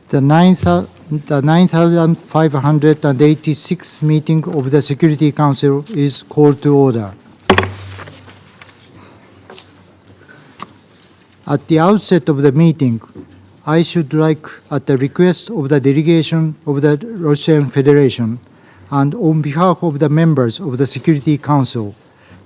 The 9,586th meeting of the Security Council is called to order. At the outset of the meeting, I should like, at the request of the delegation of the Russian Federation and on behalf of the members of the Security Council,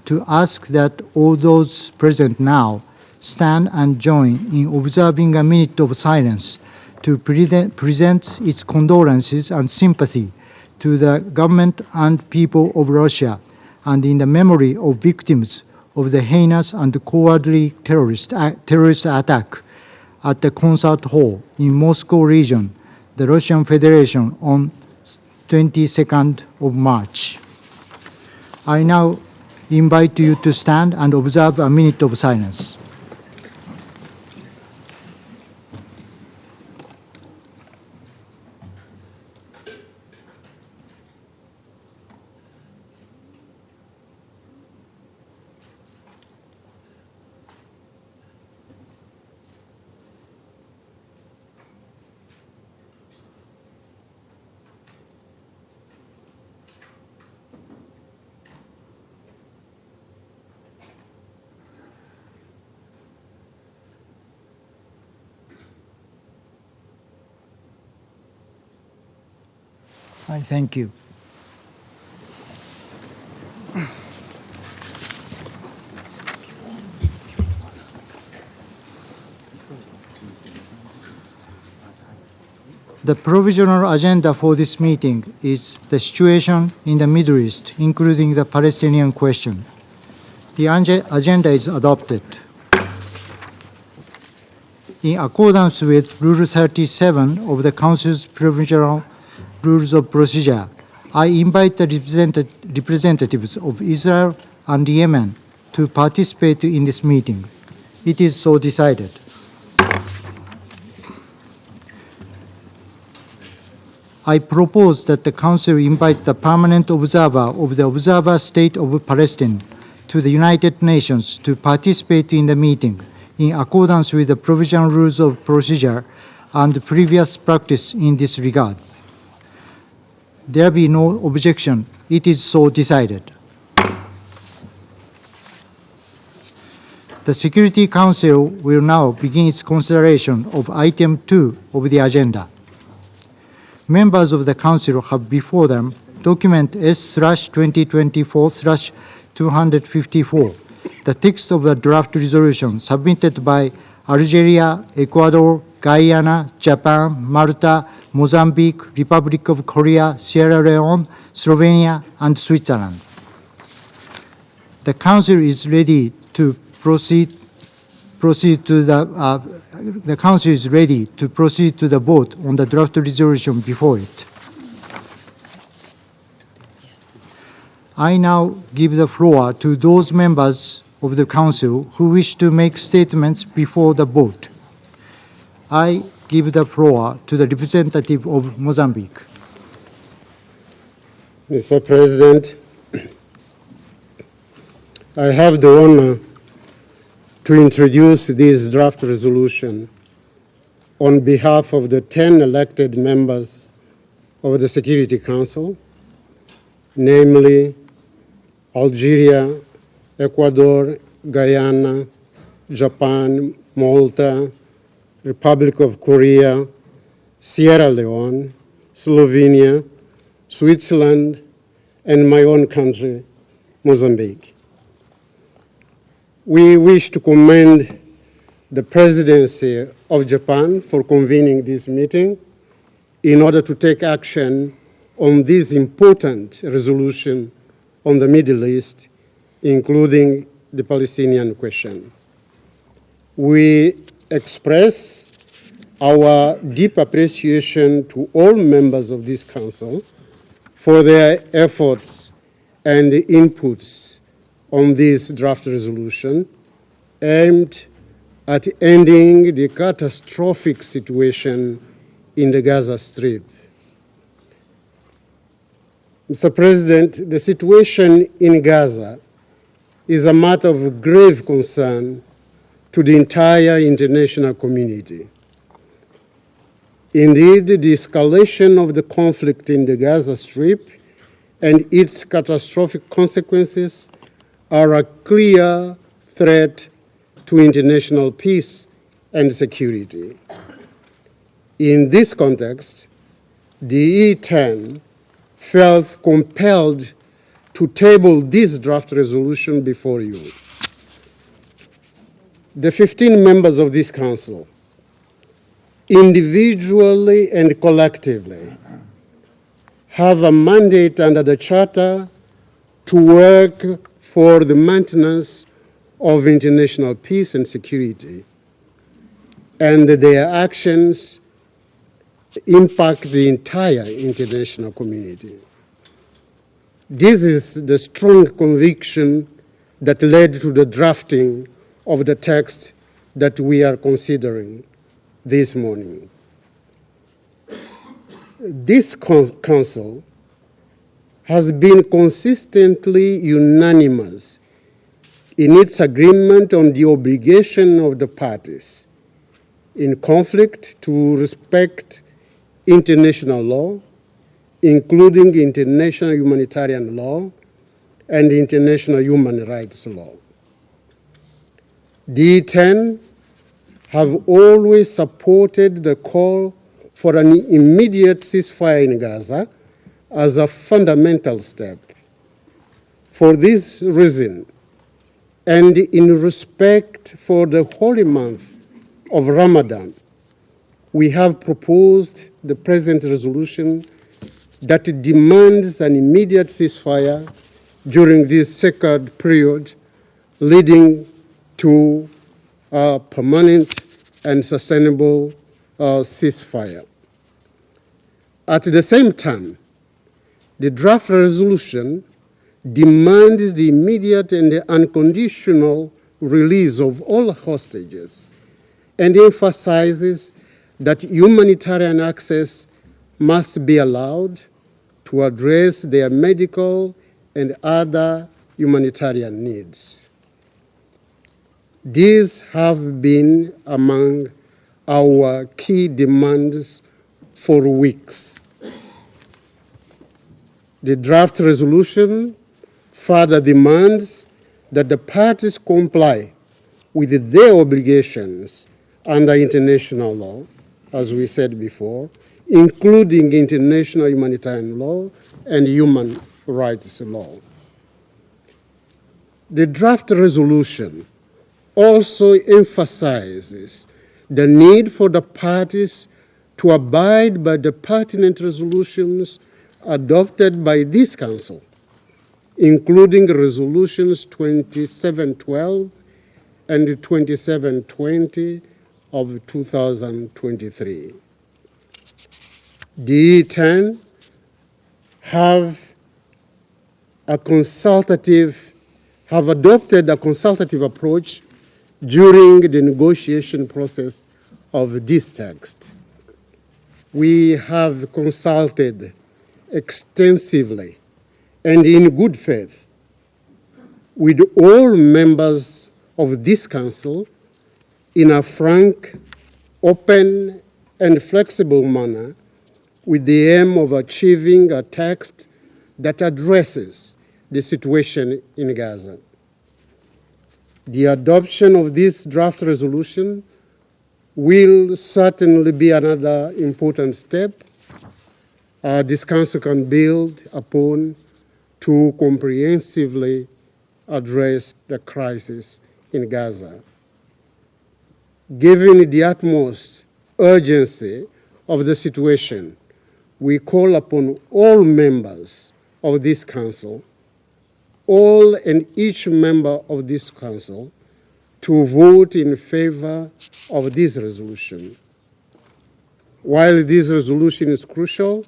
to ask that all those present now stand and join in observing a minute of silence to present its condolences and sympathy to the government and people of Russia, and in the memory of victims of the heinous and cowardly terrorist attack at the concert hall in Moscow region, the Russian Federation, on 22nd of March. I now invite you to stand and observe a minute of silence. I thank you. The provisional agenda for this meeting is the situation in the Middle East, including the Palestinian question. The agenda is adopted. In accordance with Rule 37 of the Council's Provisional Rules of Procedure, I invite the representatives of Israel and Yemen to participate in this meeting. It is so decided. I propose that the Council invite the permanent observer of the Observer State of Palestine to the United Nations to participate in the meeting in accordance with the Provisional Rules of Procedure and previous practice in this regard. There be no objection. It is so decided. The Security Council will now begin its consideration of item 2 of the agenda. Members of the Council have before them document S/2024/254, the text of a draft resolution submitted by Algeria, Ecuador, Guyana, Japan, Malta, Mozambique, Republic of Korea, Sierra Leone, Slovenia, and Switzerland. The Council is ready to proceed to the vote on the draft resolution before it. I now give the floor to those members of the Council who wish to make statements before the vote. I give the floor to the representative of Mozambique. Mr. President, I have the honor to introduce this draft resolution on behalf of the 10 elected members of the Security Council, namely Algeria, Ecuador, Guyana, Japan, Malta, Republic of Korea, Sierra Leone, Slovenia, Switzerland, and my own country, Mozambique. We wish to commend the Presidency of Japan for convening this meeting in order to take action on this important resolution on the Middle East, including the Palestinian question. We express our deep appreciation to all members of this Council for their efforts and inputs on this draft resolution aimed at ending the catastrophic situation in the Gaza Strip. Mr. President, the situation in Gaza is a matter of grave concern to the entire international community. Indeed, the escalation of the conflict in the Gaza Strip and its catastrophic consequences are a clear threat to international peace and security. In this context, the E10 felt compelled to table this draft resolution before you. The 15 members of this Council, individually and collectively, have a mandate under the Charter to work for the maintenance of international peace and security, and their actions impact the entire international community. This is the strong conviction that led to the drafting of the text that we are considering this morning. This Council has been consistently unanimous in its agreement on the obligation of the parties in conflict to respect international law, including international humanitarian law and international human rights law. D10 have always supported the call for an immediate ceasefire in Gaza as a fundamental step. For this reason, and in respect for the holy month of Ramadan, we have proposed the present resolution that demands an immediate ceasefire during this sacred period, leading to a permanent and sustainable ceasefire. At the same time, the draft resolution demands the immediate and unconditional release of all hostages and emphasizes that humanitarian access must be allowed to address their medical and other humanitarian needs. These have been among our key demands for weeks. The draft resolution further demands that the parties comply with their obligations under international law, as we said before, including international humanitarian law and human rights law. The draft resolution also emphasizes the need for the parties to abide by the pertinent resolutions adopted by this Council, including resolutions 2712 and 2720 of 2023. The E10 have adopted a consultative approach during the negotiation process of this text. We have consulted extensively and in good faith with all members of this Council in a frank, open, and flexible manner, with the aim of achieving a text that addresses the situation in Gaza. The adoption of this draft resolution will certainly be another important step this Council can build upon to comprehensively address the crisis in Gaza. Given the utmost urgency of the situation, we call upon all members of this Council, all and each member of this Council, to vote in favor of this resolution. While this resolution is crucial,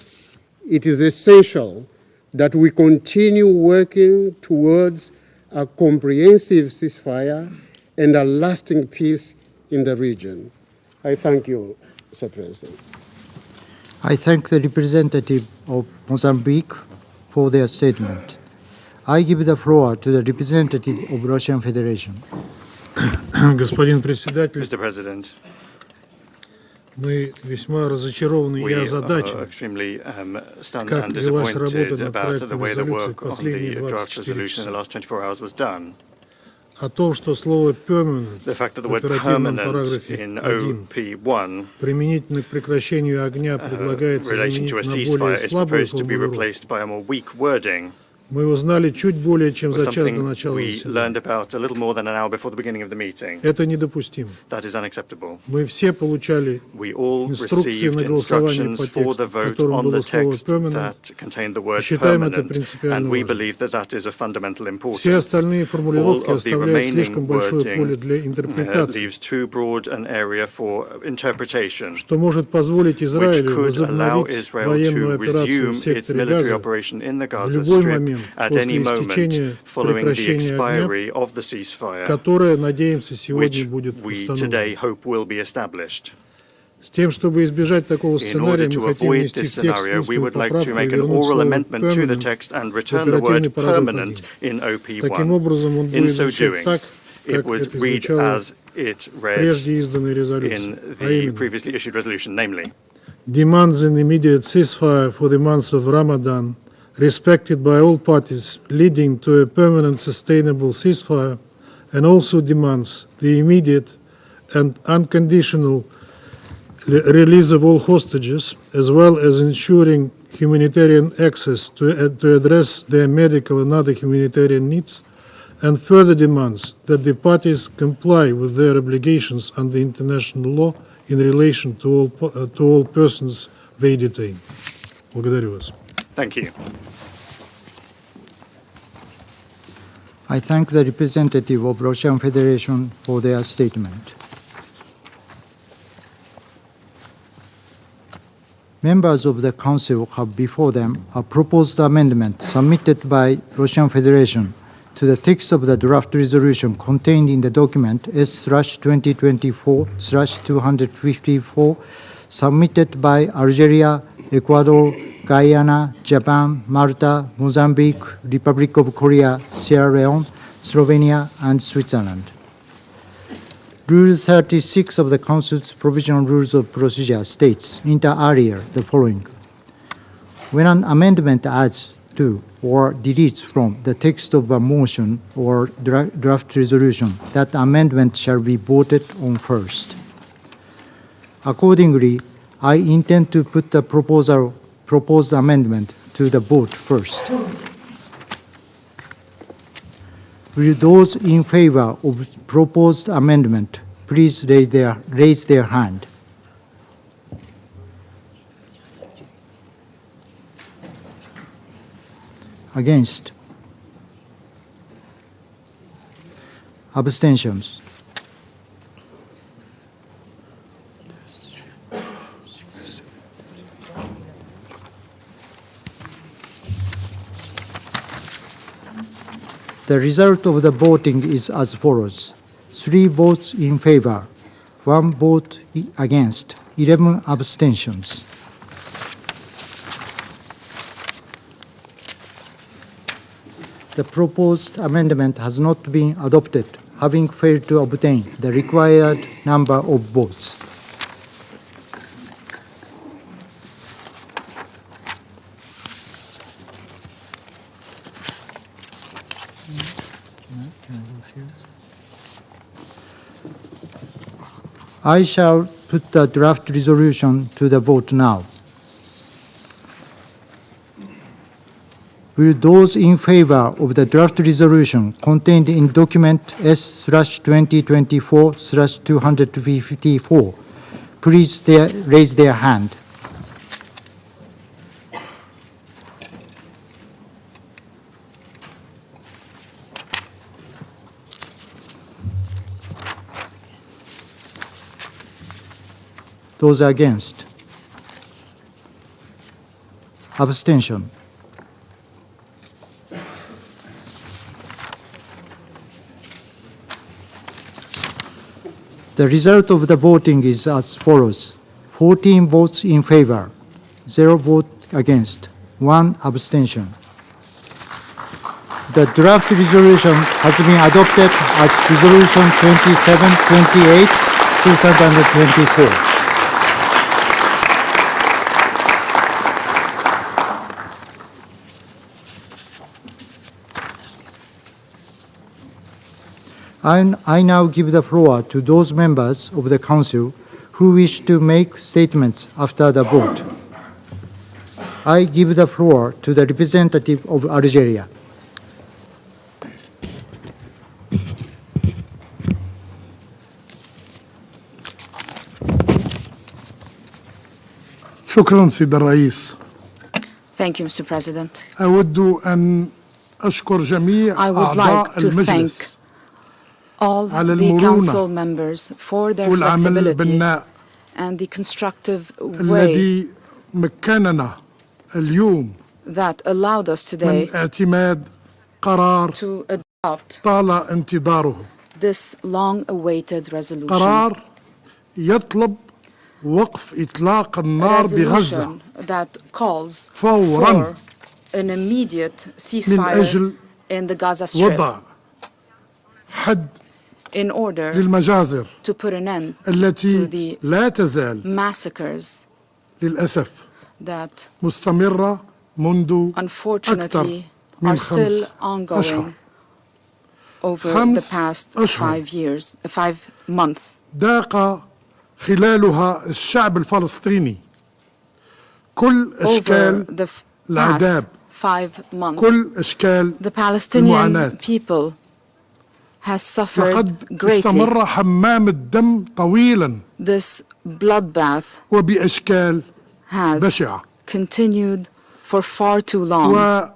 it is essential that we continue working towards a comprehensive ceasefire and a lasting peace in the region. I thank you, Mr. President. I thank the representative of Mozambique for their statement. I give the floor to the representative of Russian Federation. Господин председатель, Mr. President, мы весьма разочарованы и we are озадачены, extremely stunned как and велась работа disappointed над about the проектом way the резолюции work on последние the draft 24 resolution in the часа. last 24 hours was done. О том, что слово permanent The fact that the в word оперативном permanent параграфе in 1 OP1 применительно к прекращению огня предлагается relating заменить to a на ceasefire более is слабую proposed to be формулировку. replaced by a more weak wording. Мы узнали чуть более чем Was за час до something начала we заседания. learned about a little more than an hour before the beginning of the meeting. Это недопустимо. That is unacceptable. Мы все получали We all инструкции received на голосование instructions по for тексту, the в vote котором on было the слово text permanent. that contained the word Считаем это permanent, принципиально and we важным. believe that that is of fundamental importance. Все остальные формулировки All of the оставляют remaining слишком большое поле wording для интерпретации, leaves too broad an area for interpretation, что может позволить which Израилю could allow возобновить Israel военную to операцию в resume its секторе military Газа operation in the в Gaza любой Strip момент at any после moment истечения following the прекращения огня, expiry of the ceasefire, которое, надеемся, сегодня which будет we установлено. today hope will be established. С тем, чтобы избежать такого In order сценария, to мы хотим avoid внести this в текст scenario, we устную would like to поправку и make an вернуть oral слово amendment to the permanent text and в return the оперативный word параграф permanent 1. in Таким OP1. образом, он In будет so звучать doing, так, it как would это read звучало as it read прежде изданной резолюции, in а the именно previously issued resolution, namely, demands an immediate ceasefire for the month of Ramadan, respected by all parties, leading to a permanent sustainable ceasefire, and also demands the immediate and unconditional release of all hostages, as well as ensuring humanitarian access to address their medical and other humanitarian needs, and further demands that the parties comply with their obligations under international law in relation to all persons they detain. Благодарю вас. Thank you. I thank the representative of Russian Federation for their statement. Members of the Council have before them a proposed amendment submitted by Russian Federation to the text of the draft resolution contained in the document S/2024/254 submitted by Algeria, Ecuador, Guyana, Japan, Malta, Mozambique, Republic of Korea, Sierra Leone, Slovenia, and Switzerland. Rule 36 of the Council's Provisional Rules of Procedure states, inter alia, the following. When an amendment adds to or deletes from the text of a motion or draft resolution, that amendment shall be voted on first. Accordingly, I intend to put the proposed amendment to the vote first. Will those in favor of proposed amendment please raise their hand? Against? Abstentions? The result of the voting is as follows. 3 votes in favor, 1 vote against, 11 abstentions. The proposed amendment has not been adopted, having failed to obtain the required number of votes. I shall put the draft resolution to the vote now. Will those in favor of the draft resolution contained in document S/2024/254 please raise their hand? Those against? Abstention? The result of the voting is as follows. 14 votes in favor, 0 vote against, 1 abstention. The draft resolution has been adopted as Resolution 2728, 2024. I now give the floor to those members of the Council who wish to make statements after the vote. I give the floor to the representative of Algeria. شكرا سيد الرئيس. Thank you, Mr. President. أود أن أشكر جميع I would أعضاء like to thank المجلس all على the council المرونة members for their والعمل flexibility البناء and the constructive way الذي مكننا اليوم that allowed us من today اعتماد قرار to adopt طال انتظاره. this long-awaited resolution. قرار يطلب وقف إطلاق A النار بغزة resolution that calls فوراً for an immediate من ceasefire أجل in the Gaza Strip وضع حد in order للمجازر to put an end to التي the لا تزال massacres للأسف that مستمرة منذ unfortunately أكثر من are still 5 ongoing أشهر. over the 5 past أشهر. 5 months. ذاق خلالها الشعب الفلسطيني كل over أشكال the العذاب، past 5 months, كل أشكال the Palestinian المعاناة. people has suffered لقد greatly. استمر حمام الدم طويلا This bloodbath وبأشكال has بشعة. continued for far too long.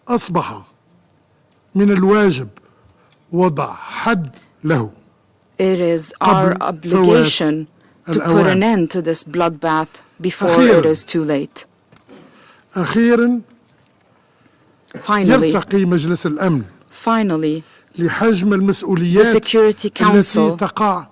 وأصبح من الواجب وضع حد له It is our قبل obligation فوات to put an الأوان. end to this bloodbath before أخيراً. it is too late. أخيرا Finally, يرتقي مجلس الأمن finally, لحجم the المسؤوليات Security التي Council تقع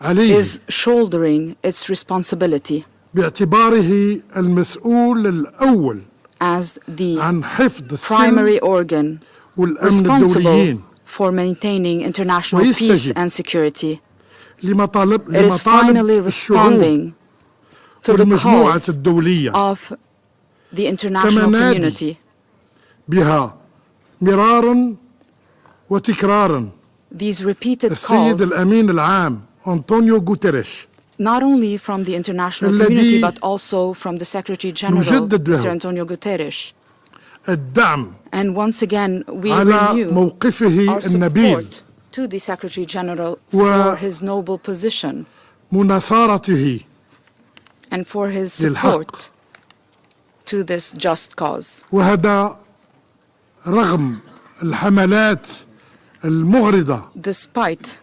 عليه is shouldering its responsibility باعتباره المسؤول الأول as the عن حفظ primary السلم organ والأمن responsible الدوليين for maintaining international peace ويستجيب and security. لمطالب It is finally الشعوب responding to the والمجموعة calls الدولية of the international كما نادي community. بها مرارا وتكرارا These repeated السيد calls, الأمين العام أنطونيو غوتيريش not only from the international الذي community, but also from the Secretary General, نجدد له Mr. Antonio Guterres. الدعم And once again, we على renew موقفه our النبيل support to the Secretary General for his noble position مناصرته and for his للحق. support to this just cause. وهذا رغم الحملات المغرضة Despite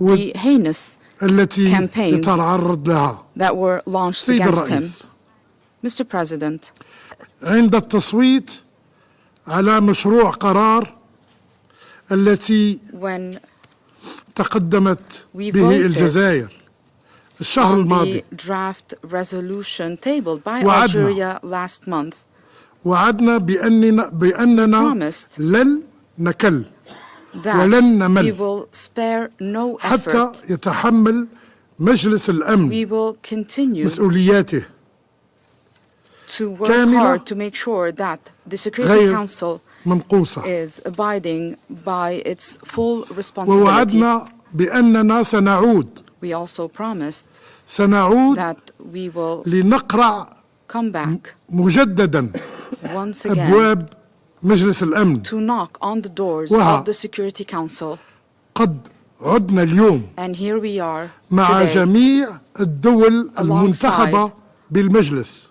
the heinous التي campaigns يتعرض لها that were launched سيد against him. الرئيس Mr. President, عند التصويت على مشروع قرار التي when تقدمت we به voted الجزائر الشهر on الماضي the draft resolution tabled by وعدنا. Algeria last month, وعدنا بأننا promised لن نكل that ولن نمل we will spare no حتى effort. يتحمل مجلس الأمن We will continue مسؤولياته to work كاملة hard to make sure that the Security غير Council منقوصة is abiding by its full responsibility. ووعدنا بأننا We also promised سنعود that we will لنقرع come back مجددا once again أبواب مجلس الأمن. to knock on the doors وها. of the Security Council. قد عدنا اليوم And here we are مع today, جميع الدول المنتخبة بالمجلس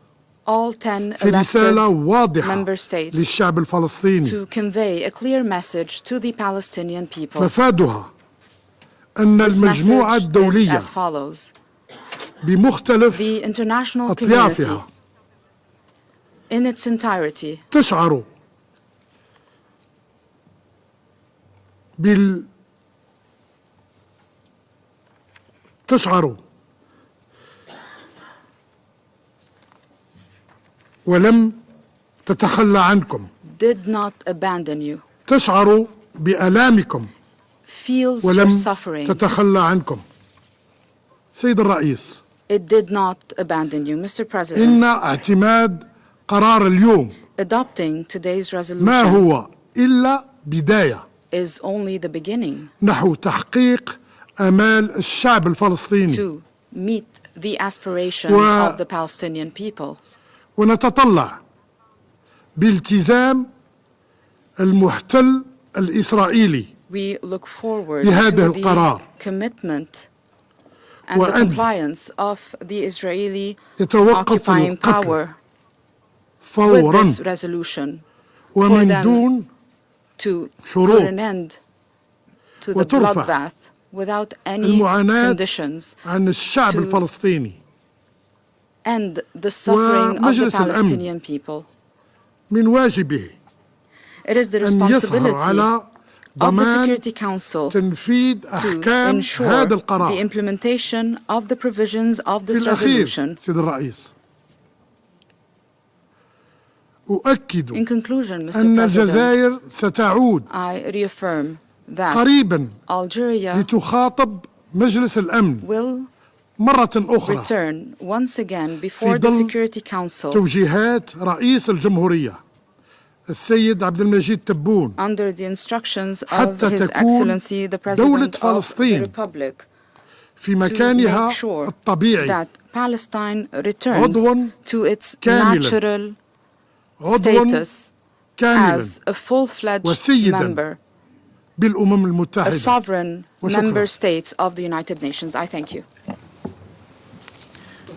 all 10 في رسالة elected واضحة member states, للشعب الفلسطيني to convey a clear message to the Palestinian people. مفادها أن This المجموعة message is الدولية as follows. بمختلف The international community أطيافها in its entirety تشعر تشعر ولم تتخلى عنكم did not abandon you, تشعر بآلامكم feels your ولم suffering. تتخلى عنكم سيد الرئيس It did not abandon you. Mr. President, إن اعتماد قرار اليوم adopting today's ما resolution هو إلا بداية is only the beginning نحو تحقيق آمال الشعب الفلسطيني to meet the aspirations of the Palestinian people. ونتطلع بالتزام المحتل الإسرائيلي We look forward بهذا to the القرار. commitment and the وأن compliance of the Israeli يتوقف occupying القتل power with فورا this resolution ومن them دون to شروط put an end to the وترفع bloodbath without any المعاناة conditions, عن الشعب to الفلسطيني end the suffering of the ومجلس الأمن Palestinian people. من واجبه It is the أن يسهر responsibility على of the ضمان Security Council تنفيذ to أحكام ensure هذا the القرار implementation of the provisions of في this الأخير resolution. سيد الرئيس أؤكد In conclusion, Mr. أن President, الجزائر ستعود I reaffirm that قريبا Algeria لتخاطب مجلس الأمن will مرة أخرى return once again before the ظل Security Council توجيهات رئيس الجمهورية السيد عبد المجيد تبون under the instructions of حتى His تكون Excellency the دولة President of the فلسطين Republic في to مكانها make sure الطبيعي that Palestine returns عضواً to its كاملاً. natural عضواً status كاملاً as a full-fledged وسيداً member, بالأمم a المتحدة. sovereign وشكراً. member states of the United Nations. I thank you.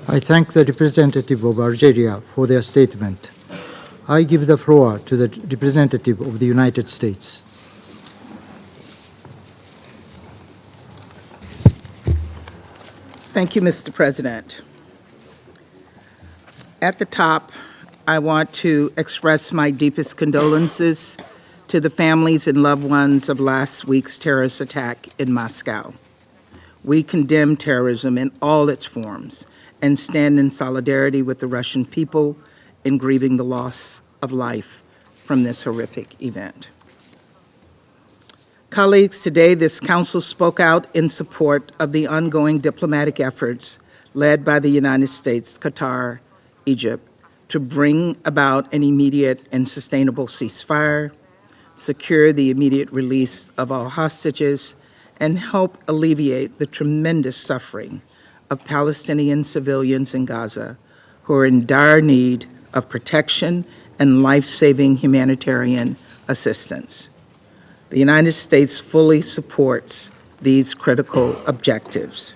I thank the representative of Algeria for their statement. I give the floor to the representative of the United States. Thank you, Mr. President. At the top, I want to express my deepest condolences to the families and loved ones of last week's terrorist attack in Moscow. We condemn terrorism in all its forms and stand in solidarity with the Russian people in grieving the loss of life from this horrific event. Colleagues, today this Council spoke out in support of the ongoing diplomatic efforts led by the United States, Qatar, Egypt, to bring about an immediate and sustainable ceasefire, secure the immediate release of all hostages, and help alleviate the tremendous suffering of Palestinian civilians in Gaza who are in dire need of protection and life-saving humanitarian assistance. The United States fully supports these critical objectives.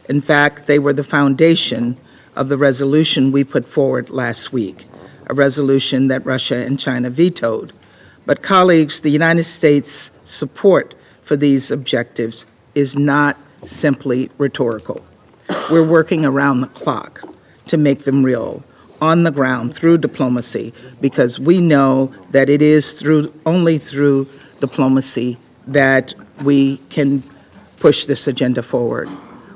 In fact, they were the foundation of the resolution we put forward last week, a resolution that Russia and China vetoed. But colleagues, the United States' support for these objectives is not simply rhetorical. We're working around the clock to make them real, on the ground, through diplomacy, because we know that it is only through diplomacy that we can push this agenda forward.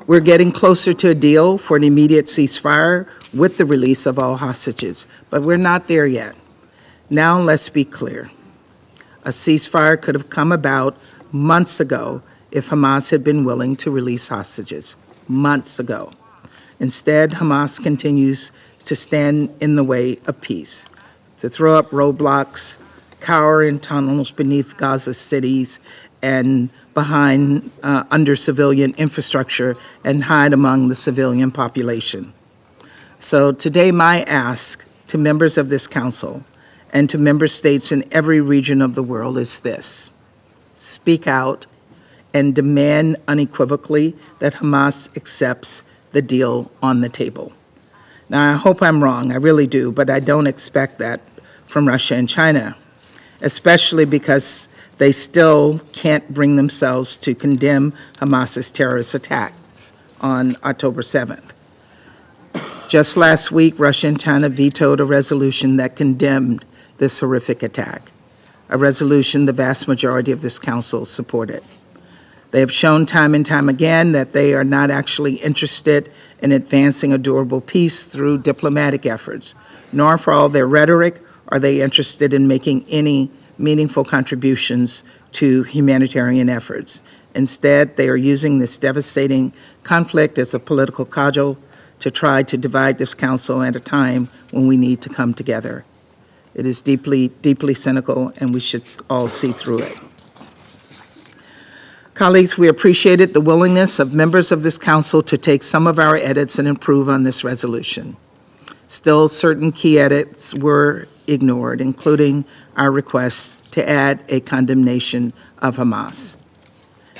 We're getting closer to a deal for an immediate ceasefire with the release of all hostages, but we're not there yet. Now let's be clear. A ceasefire could have come about months ago if Hamas had been willing to release hostages, months ago. Instead, Hamas continues to stand in the way of peace, to throw up roadblocks, cower in tunnels beneath Gaza cities and behind under civilian infrastructure and hide among the civilian population. So today my ask to members of this Council and to member states in every region of the world is this: speak out and demand unequivocally that Hamas accepts the deal on the table. Now, I hope I'm wrong, I really do, but I don't expect that from Russia and China, especially because they still can't bring themselves to condemn Hamas's terrorist attacks on October 7th. Just last week, Russia and China vetoed a resolution that condemned this horrific attack, a resolution the vast majority of this Council supported. They have shown time and time again that they are not actually interested in advancing a durable peace through diplomatic efforts, nor for all their rhetoric are they interested in making any meaningful contributions to humanitarian efforts. Instead, they are using this devastating conflict as a political cudgel to try to divide this Council at a time when we need to come together. It is deeply, deeply cynical, and we should all see through it. Colleagues, we appreciated the willingness of members of this Council to take some of our edits and improve on this resolution. Still, certain key edits were ignored, including our request to add a condemnation of Hamas.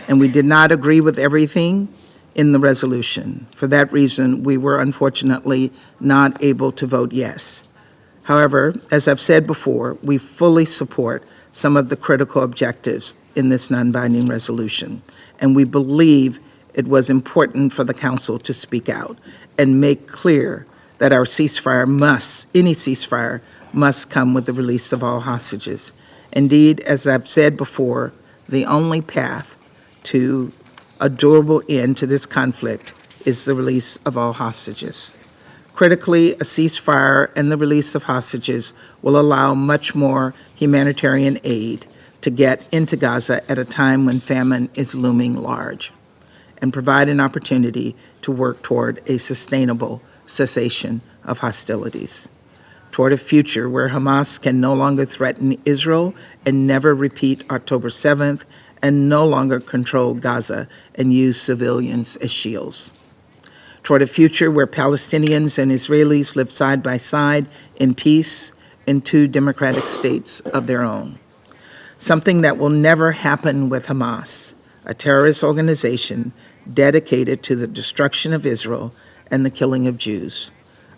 And we did not agree with everything in the resolution. For that reason, we were unfortunately not able to vote yes. However, as I've said before, we fully support some of the critical objectives in this non-binding resolution, and we believe it was important for the Council to speak out and make clear that our ceasefire any ceasefire must come with the release of all hostages. Indeed, as I've said before, the only path to a durable end to this conflict is the release of all hostages. Critically, a ceasefire and the release of hostages will allow much more humanitarian aid to get into Gaza at a time when famine is looming large, and provide an opportunity to work toward a sustainable cessation of hostilities, toward a future where Hamas can no longer threaten Israel and never repeat October 7th, and no longer control Gaza and use civilians as shields, toward a future where Palestinians and Israelis live side by side in peace in two democratic states of their own. Something that will never happen with Hamas, a terrorist organization dedicated to the destruction of Israel and the killing of Jews,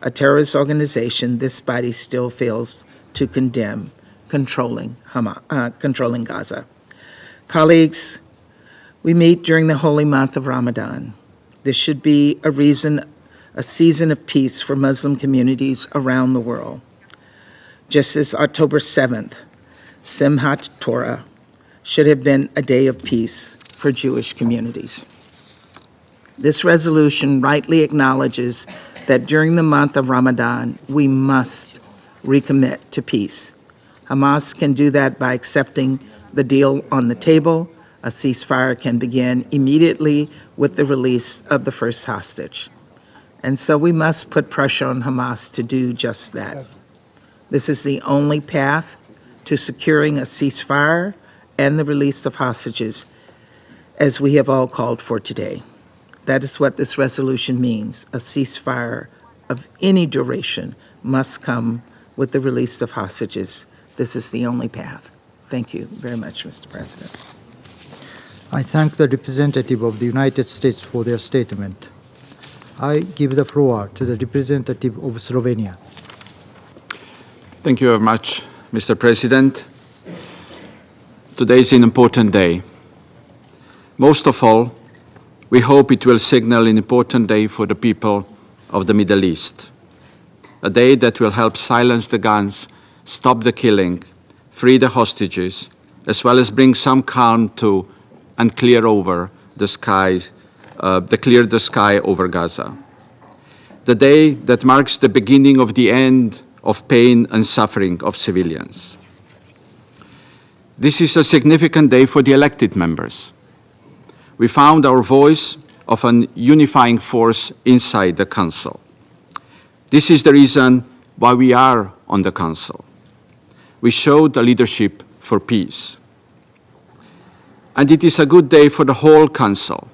a terrorist organization this body still fails to condemn, controlling Gaza. Colleagues, we meet during the holy month of Ramadan. This should be a season of peace for Muslim communities around the world. Just as October 7th, Simchat Torah, should have been a day of peace for Jewish communities. This resolution rightly acknowledges that during the month of Ramadan, we must recommit to peace. Hamas can do that by accepting the deal on the table. A ceasefire can begin immediately with the release of the first hostage. And so we must put pressure on Hamas to do just that. This is the only path to securing a ceasefire and the release of hostages, as we have all called for today. That is what this resolution means. A ceasefire of any duration must come with the release of hostages. This is the only path. Thank you very much, Mr. President. I thank the representative of the United States for their statement. I give the floor to the representative of Slovenia. Thank you very much, Mr. President. Today is an important day. Most of all, we hope it will signal an important day for the people of the Middle East, a day that will help silence the guns, stop the killing, free the hostages, as well as bring some calm to and clear the sky over Gaza. The day that marks the beginning of the end of pain and suffering of civilians. This is a significant day for the elected members. We found our voice of an unifying force inside the Council. This is the reason why we are on the Council. We showed the leadership for peace. And it is a good day for the whole Council,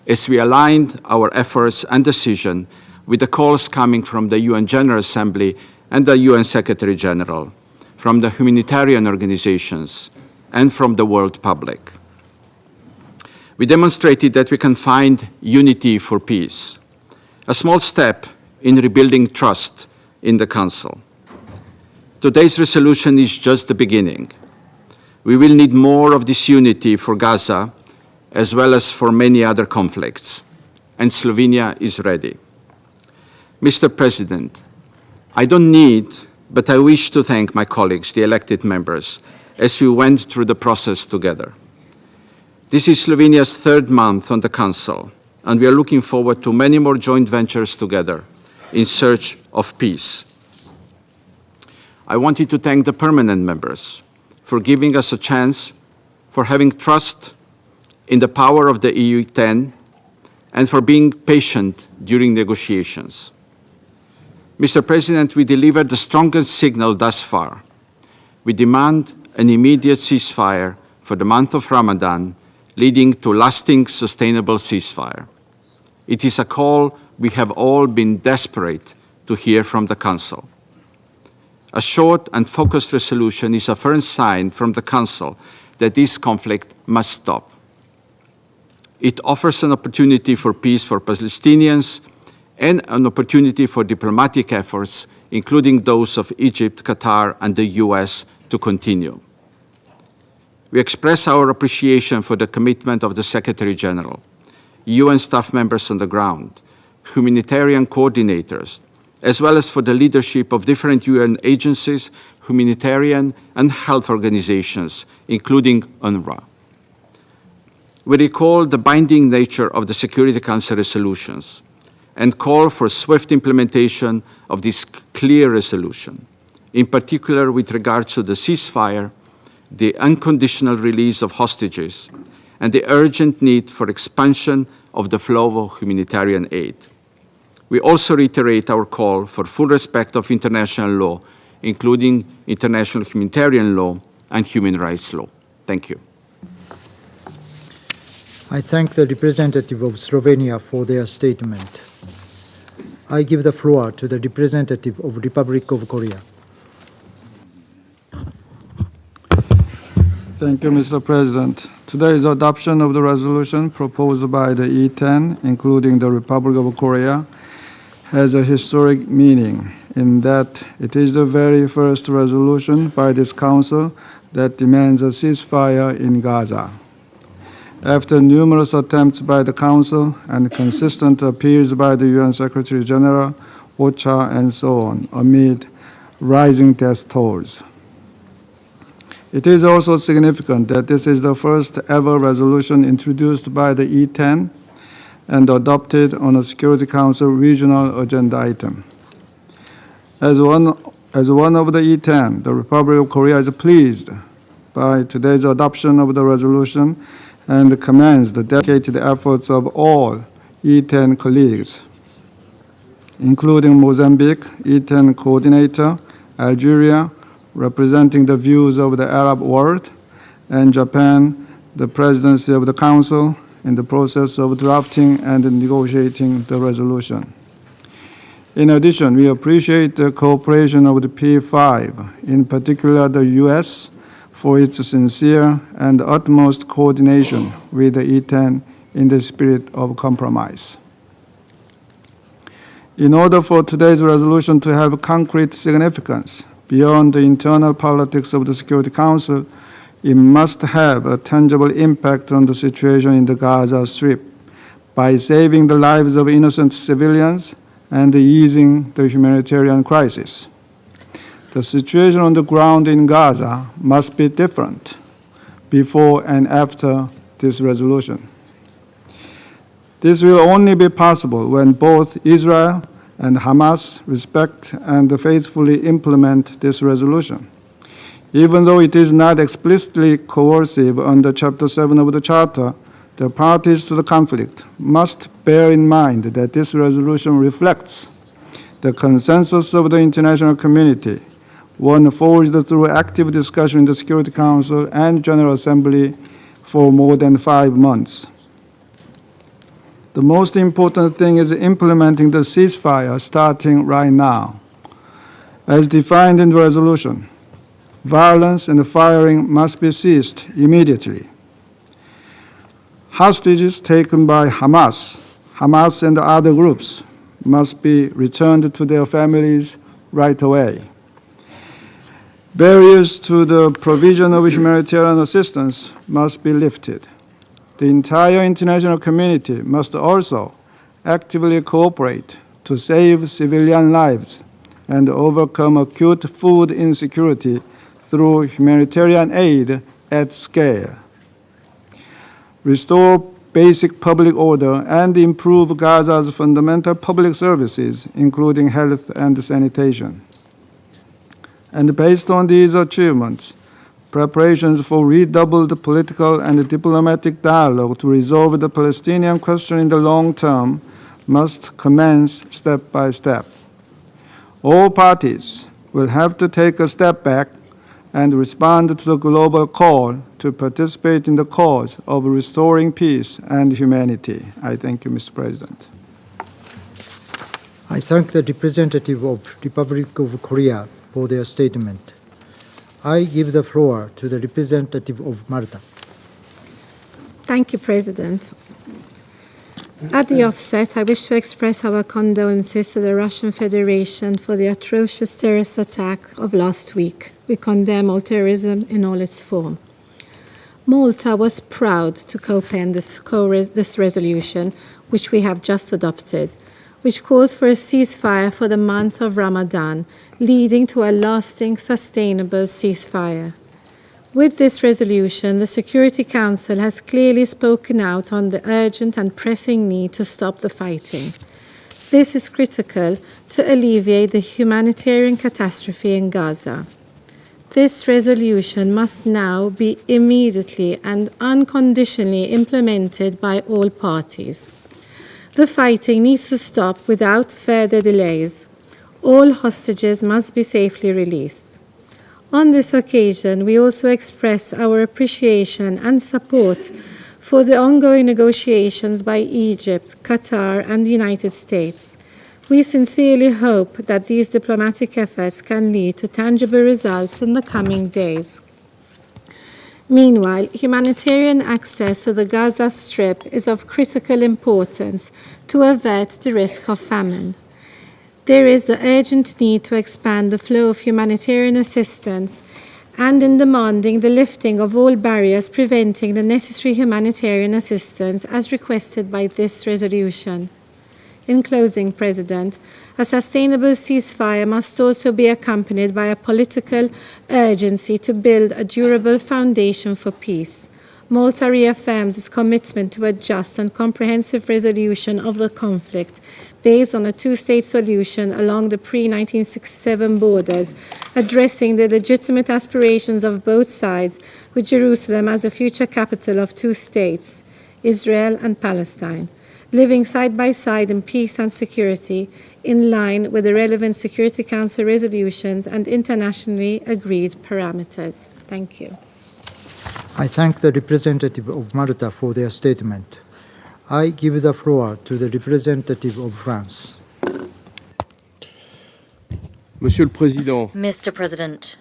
as we aligned our efforts and decision with the calls coming from the UN General Assembly and the UN Secretary General, from the humanitarian organizations, and from the world public. We demonstrated that we can find unity for peace, a small step in rebuilding trust in the Council. Today's resolution is just the beginning. We will need more of this unity for Gaza, as well as for many other conflicts, and Slovenia is ready. Mr. President, I don't need, but I wish to thank my colleagues, the elected members, as we went through the process together. This is Slovenia's third month on the Council, and we are looking forward to many more joint ventures together in search of peace. I wanted to thank the permanent members for giving us a chance, for having trust in the power of the EU10, and for being patient during negotiations. Mr. President, we delivered the strongest signal thus far. We demand an immediate ceasefire for the month of Ramadan, leading to lasting, sustainable ceasefire. It is a call we have all been desperate to hear from the Council. A short and focused resolution is a firm sign from the Council that this conflict must stop. It offers an opportunity for peace for Palestinians and an opportunity for diplomatic efforts, including those of Egypt, Qatar, and the US, to continue. We express our appreciation for the commitment of the Secretary General, UN staff members on the ground, humanitarian coordinators, as well as for the leadership of different UN agencies, humanitarian and health organizations, including UNRWA. We recall the binding nature of the Security Council resolutions and call for swift implementation of this clear resolution, in particular with regards to the ceasefire, the unconditional release of hostages, and the urgent need for expansion of the flow of humanitarian aid. We also reiterate our call for full respect of international law, including international humanitarian law and human rights law. Thank you. I thank the representative of Slovenia for their statement. I give the floor to the representative of Republic of Korea. Thank you, Mr. President. Today's adoption of the resolution proposed by the E10, including the Republic of Korea, has a historic meaning in that it is the very first resolution by this Council that demands a ceasefire in Gaza. After numerous attempts by the Council and consistent appeals by the UN Secretary General, OCHA, and so on, amid rising death tolls. It is also significant that this is the first ever resolution introduced by the E10 and adopted on a Security Council regional agenda item. As one of the E10, the Republic of Korea is pleased by today's adoption of the resolution and commends the dedicated efforts of all E10 colleagues, including Mozambique, E10 coordinator, Algeria, representing the views of the Arab world, and Japan, the presidency of the Council, in the process of drafting and negotiating the resolution. In addition, we appreciate the cooperation of the P5, in particular the U.S., for its sincere and utmost coordination with the E10 in the spirit of compromise. In order for today's resolution to have concrete significance beyond the internal politics of the Security Council, it must have a tangible impact on the situation in the Gaza Strip by saving the lives of innocent civilians and easing the humanitarian crisis. The situation on the ground in Gaza must be different before and after this resolution. This will only be possible when both Israel and Hamas respect and faithfully implement this resolution. Even though it is not explicitly coercive under Chapter 7 of the Charter, the parties to the conflict must bear in mind that this resolution reflects the consensus of the international community, one forged through active discussion in the Security Council and General Assembly for more than 5 months. The most important thing is implementing the ceasefire starting right now. As defined in the resolution, violence and firing must be ceased immediately. Hostages taken by Hamas and other groups must be returned to their families right away. Barriers to the provision of humanitarian assistance must be lifted. The entire international community must also actively cooperate to save civilian lives and overcome acute food insecurity through humanitarian aid at scale. Restore basic public order and improve Gaza's fundamental public services, including health and sanitation. And based on these achievements, preparations for redoubled political and diplomatic dialogue to resolve the Palestinian question in the long term must commence step by step. All parties will have to take a step back and respond to the global call to participate in the cause of restoring peace and humanity. I thank you, Mr. President. I thank the representative of Republic of Korea for their statement. I give the floor to the representative of Malta. Thank you, President. At the offset, I wish to express our condolences to the Russian Federation for the atrocious terrorist attack of last week. We condemn all terrorism in all its form. Malta was proud to co-pen this resolution, which we have just adopted, which calls for a ceasefire for the month of Ramadan, leading to a lasting, sustainable ceasefire. With this resolution, the Security Council has clearly spoken out on the urgent and pressing need to stop the fighting. This is critical to alleviate the humanitarian catastrophe in Gaza. This resolution must now be immediately and unconditionally implemented by all parties. The fighting needs to stop without further delays. All hostages must be safely released. On this occasion, we also express our appreciation and support for the ongoing negotiations by Egypt, Qatar, and the United States, We sincerely hope that these diplomatic efforts can lead to tangible results in the coming days. Meanwhile, humanitarian access to the Gaza Strip is of critical importance to avert the risk of famine. There is the urgent need to expand the flow of humanitarian assistance and in demanding the lifting of all barriers preventing the necessary humanitarian assistance as requested by this resolution. In closing, President, a sustainable ceasefire must also be accompanied by a political urgency to build a durable foundation for peace. Malta reaffirms its commitment to a just and comprehensive resolution of the conflict based on a two-state solution along the pre-1967 borders, addressing the legitimate aspirations of both sides, with Jerusalem as a future capital of two states, Israel and Palestine, living side by side in peace and security, in line with the relevant Security Council resolutions and internationally agreed parameters. Thank you. I thank the representative of Malta for their statement. I give the floor to the representative of France. Monsieur le Président, Mr. President,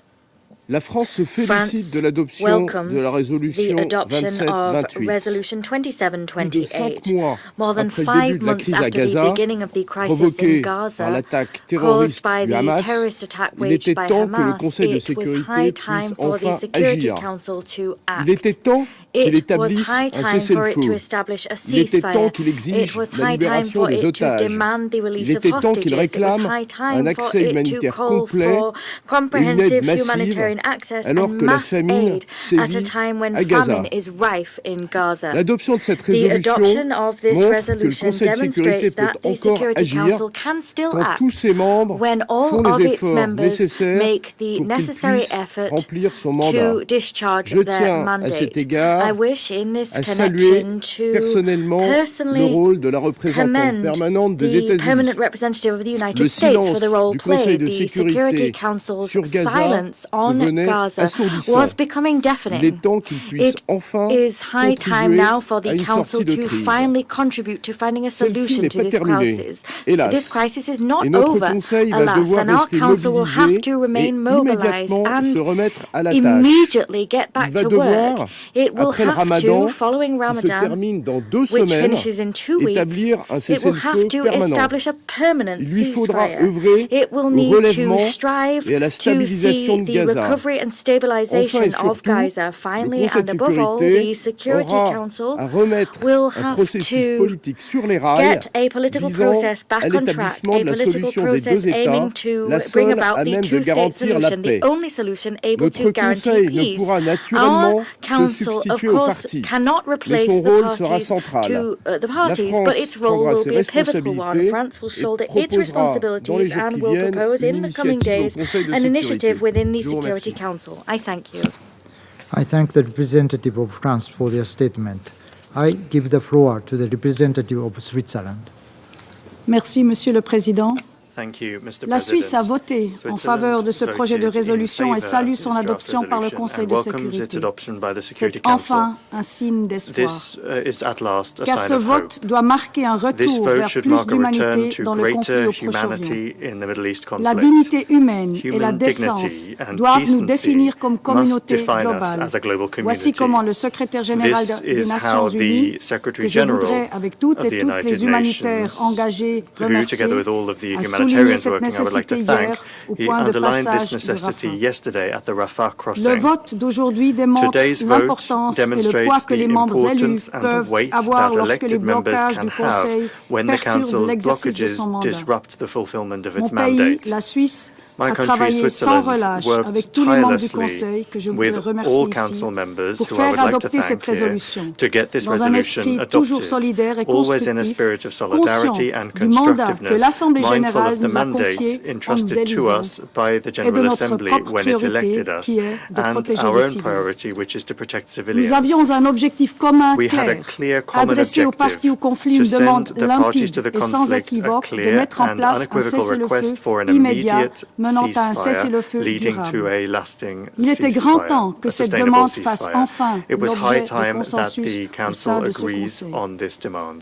la France se félicite de l'adoption de la résolution 2728. more than 5 months after the beginning of the crisis in Gaza, caused by the terrorist attack waged by Hamas, it was high time for the Security Council to act. It was high time for it to establish a ceasefire. It was high time for it to demand the release of hostages. It was high time for it to call for comprehensive humanitarian access and mass aid at a time when famine is rife in Gaza. The adoption of this resolution demonstrates that the Security Council can still act when all of its members make the necessary efforts to discharge their mandate. I wish in this connection to personally commend the permanent representative of the United States for the role played. The Security Council's silence on Gaza was becoming deafening. It is high time now for the Council to finally contribute to finding a solution to this crisis. This crisis is not over, alas, and our Council will have to remain mobilized and immediately get back to work. It will have to, following Ramadan, which finishes in 2 weeks, it will have to establish a permanent ceasefire. It will need to strive to see the recovery and stabilization of Gaza. Finally, and above all, the Security Council will have to get a political process back on track, a political process aiming to bring about the two-state solution, the only solution able to guarantee peace. Our Council, of course, cannot replace the parties, but its role will be a pivotal one. France will shoulder its responsibilities and will propose in the coming days an initiative within the Security Council. I thank you. I thank the representative of France for their statement. I give the floor to the representative of Switzerland. Merci, Monsieur le Président. La Suisse a voté en faveur de ce projet de résolution et salue son adoption par le Conseil de sécurité. C'est enfin un signe d'espoir. Car ce vote doit marquer un retour vers plus d'humanité dans le conflit au Proche-Orient. La dignité humaine et la décence doivent nous définir comme communauté globale. Voici comment le secrétaire général des Nations Unies, que je voudrais avec toutes et toutes les humanitaires engagés remercier, a souligné cette nécessité hier au point de passage de Rafah. Le vote d'aujourd'hui démontre l'importance et le poids que les membres élus peuvent avoir lorsque les blocages du Conseil perturbent l'exercice de son mandat. Mon pays, la Suisse, a travaillé sans relâche avec tous les membres du Conseil, que je voudrais remercier ici, pour faire adopter cette résolution dans un esprit toujours solidaire et constructif, conscient du mandat que l'Assemblée générale nous a confié en nous élisant et de notre propre priorité qui est de protéger les civils. Nous avions un objectif commun clair, adresser aux parties au conflit une demande limpide et sans équivoque de mettre en place un cessez-le-feu immédiat menant à un cessez-le-feu durable. Il était grand temps que cette demande fasse enfin l'objet de consensus au sein de ce Conseil.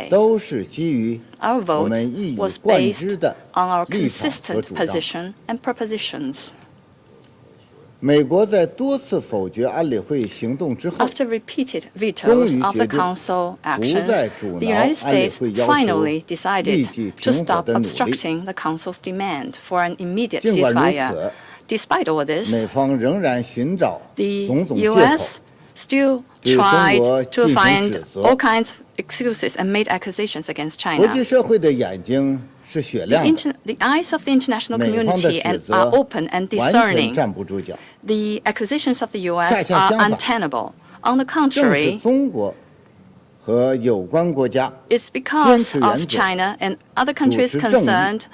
say. 都是基于 Our 我 vote 们一以 was 贯 based 之的 on our 立场和 consistent 主张。 position and propositions. 美国在多次否决安理会行动之后， After repeated 终 vetoes 于 of 决 the 定 Council 不 actions, 再阻 the 挠 United 安理 States 会要求 finally 立 decided 即 to 停火 stop 的努力。 obstructing the Council's demand for an immediate 尽管如 ceasefire. 此， Despite all 美 this, 方仍然寻找 the 种种借口 U.S. still tried to find all kinds of excuses and made accusations against China. The eyes of the international community are open and discerning. The accusations of the U.S. are untenable. On the contrary, it's because of China and other countries concerned,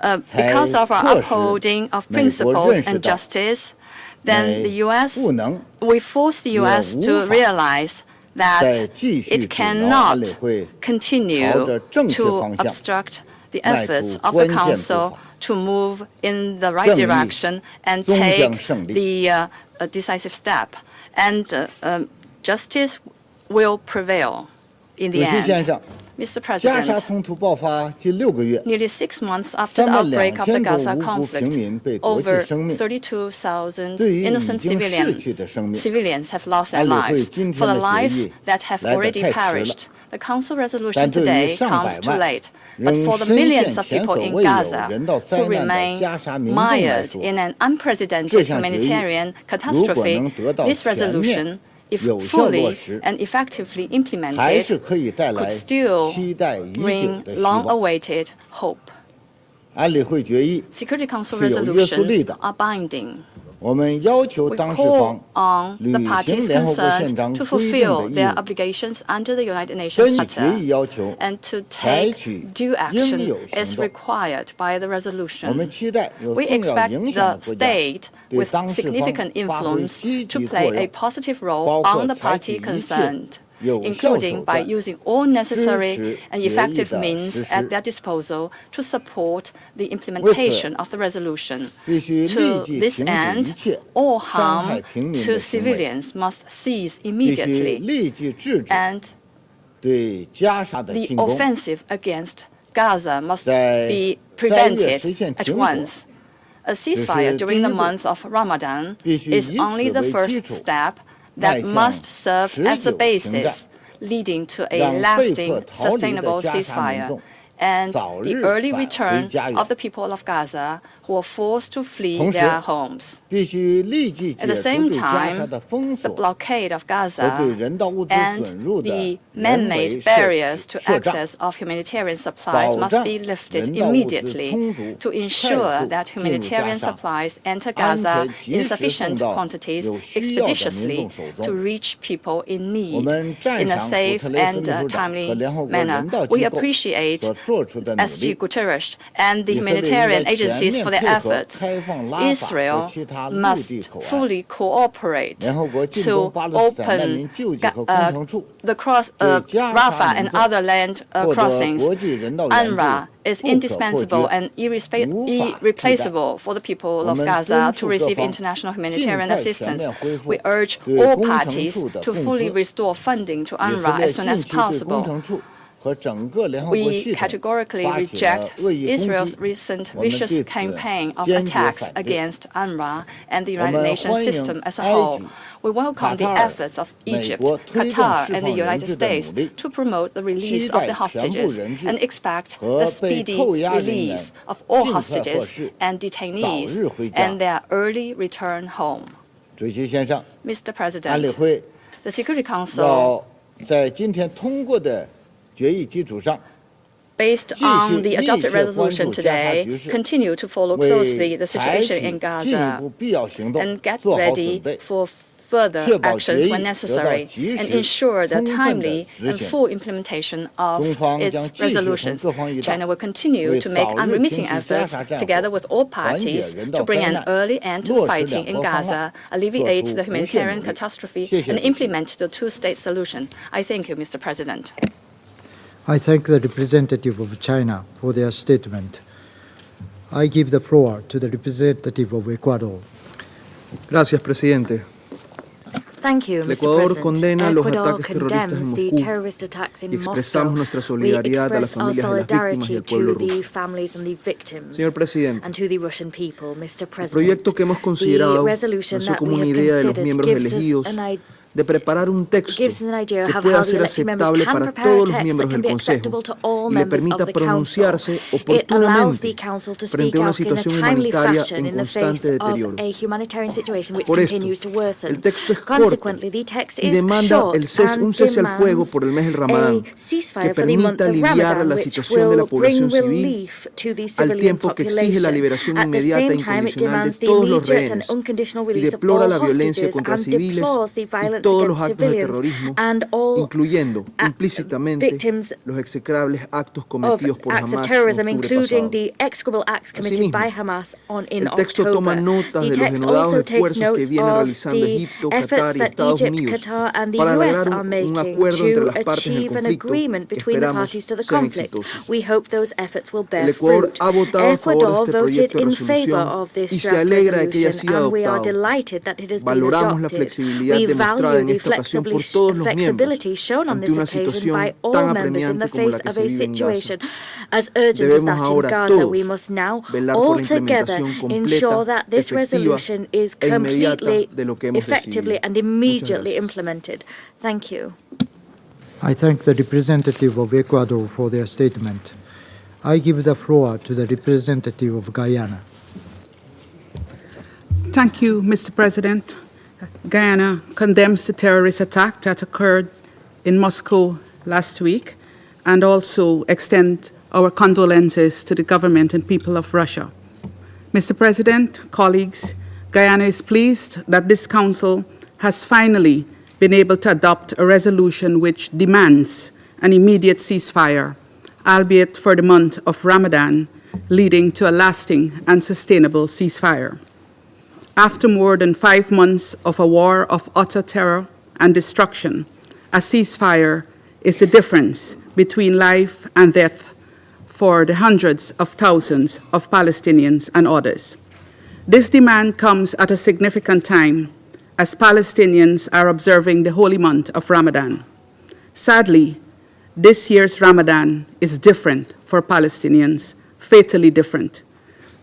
because of our upholding of principles and justice, then the U.S., we force the U.S. to realize that it cannot continue to obstruct the efforts of the Council to move in the right direction and take the decisive step. And justice will prevail in the end. Mr. President, nearly 6 months after the outbreak of the Gaza conflict, over 32,000 innocent civilians have lost their lives. For the lives that have already perished, the Council resolution today comes too late. But for the millions of people in Gaza who remain mired in an unprecedented humanitarian catastrophe, this resolution, if fully and effectively implemented, could still bring long-awaited hope. Security Council resolutions are binding. We call on the parties concerned to fulfill their obligations under the United Nations Charter and to take due action as required by the resolution. We expect the state with significant influence to play a positive role on the party concerned, including by using all necessary and effective means at their disposal to support the implementation of the resolution. To this end, all harm to civilians must cease immediately, and the offensive against Gaza must be prevented at once. A ceasefire during the month of Ramadan is only the first step that must serve as the basis leading to a lasting, sustainable ceasefire and the early return of the people of Gaza who were forced to flee their homes. At the same time, the blockade of Gaza and the man-made barriers to access of humanitarian supplies must be lifted immediately to ensure that humanitarian supplies enter Gaza in sufficient quantities expeditiously to reach people in need in a safe and timely manner. We appreciate SG Guterres and the humanitarian agencies for their efforts. Israel must fully cooperate to open the Rafah and other land crossings. UNRWA is indispensable and irreplaceable for the people of Gaza to receive international humanitarian assistance. We urge all parties to fully restore funding to UNRWA as soon as possible. We categorically reject Israel's recent vicious campaign of attacks against UNRWA and the United Nations system as a whole. We welcome the efforts of Egypt, Qatar, and the United States to promote the release of the hostages and expect the speedy release of all hostages and detainees and their early return home. Mr. President, the Security Council, based on the adopted resolution today, continue to follow closely the situation in Gaza and get ready for further actions when necessary and ensure the timely and full implementation of its resolutions. China will continue to make unremitting efforts together with all parties to bring an early end to fighting in Gaza, alleviate the humanitarian catastrophe, and implement the two-state solution. I thank you, Mr. President. I thank the representative of China for their statement. I give the floor to the representative of Ecuador. Gracias, presidente. Thank you, El Ecuador condena los Ecuador ataques terroristas en condemns the Moscú terrorist attacks in y expresamos Moscow. nuestra We solidaridad a las express our familias de las víctimas y solidarity al pueblo to the ruso. families and the victims Señor presidente, and to the Russian people, Mr. el President. proyecto que hemos The considerado resolution nació that como we una have idea de los considered miembros gives elegidos us de preparar un texto gives us an idea of que how pueda the ser elected members aceptable can para prepare a todos los text that miembros can del be Consejo acceptable to all y le members of permita the Council. pronunciarse It allows oportunamente the Council to frente speak a una out in a situación timely humanitaria fashion en in the constante face of deterioro. a humanitarian situation which Por esto, continues to worsen. el texto es Consequently, corto the text y is demanda short un cese al fuego por el mes del Ramadán, a ceasefire que for the month permita of aliviar Ramadan, la which situación de la will bring población civil relief to the al civilian tiempo que exige la population. liberación At the inmediata e same time, it incondicional de demands the todos los immediate and rehenes unconditional y release of deplora all la violencia hostages contra and civiles deplores the y violence todos los against actos de civilians terrorismo, and all incluyendo implícitamente victims los execrables actos of cometidos por acts of Hamas en terrorism, octubre including pasado. the execrable acts committed by Asimismo, Hamas in el texto toma October. notas The de los text denodados also takes esfuerzos que notes vienen of realizando the Egipto, efforts Qatar y that Estados Egypt, Unidos Qatar and the para US lograr are un making acuerdo entre to las partes en el achieve an conflicto agreement que between the esperamos parties to the sean conflict. exitosos. We hope those efforts will El bear Ecuador fruit. ha votado a favor de Ecuador este voted proyecto de in favor resolución of this y se draft alegra de que haya resolution, sido and we are adoptado. delighted that it has been Valoramos la adopted. flexibilidad We demostrada value en the esta ocasión por todos los miembros flexibility shown on ante this una occasion by situación all tan members in the apremiante como la face que of se a vive en Gaza. situation as urgent as Debemos that in ahora Gaza. todos We must now velar all por la together implementación completa, ensure that this efectiva resolution is e inmediata completely, de lo que hemos effectively decidido. and Muchas immediately gracias. implemented. Thank you. I thank the representative of Ecuador for their statement. I give the floor to the representative of Guyana. Thank you, Mr. President. Guyana condemns the terrorist attack that occurred in Moscow last week and also extend our condolences to the government and people of Russia. Mr. President, colleagues, Guyana is pleased that this Council has finally been able to adopt a resolution which demands an immediate ceasefire, albeit for the month of Ramadan, leading to a lasting and sustainable ceasefire. After more than 5 months of a war of utter terror and destruction, a ceasefire is the difference between life and death for the hundreds of thousands of Palestinians and others. This demand comes at a significant time as Palestinians are observing the holy month of Ramadan. Sadly, this year's Ramadan is different for Palestinians, fatally different.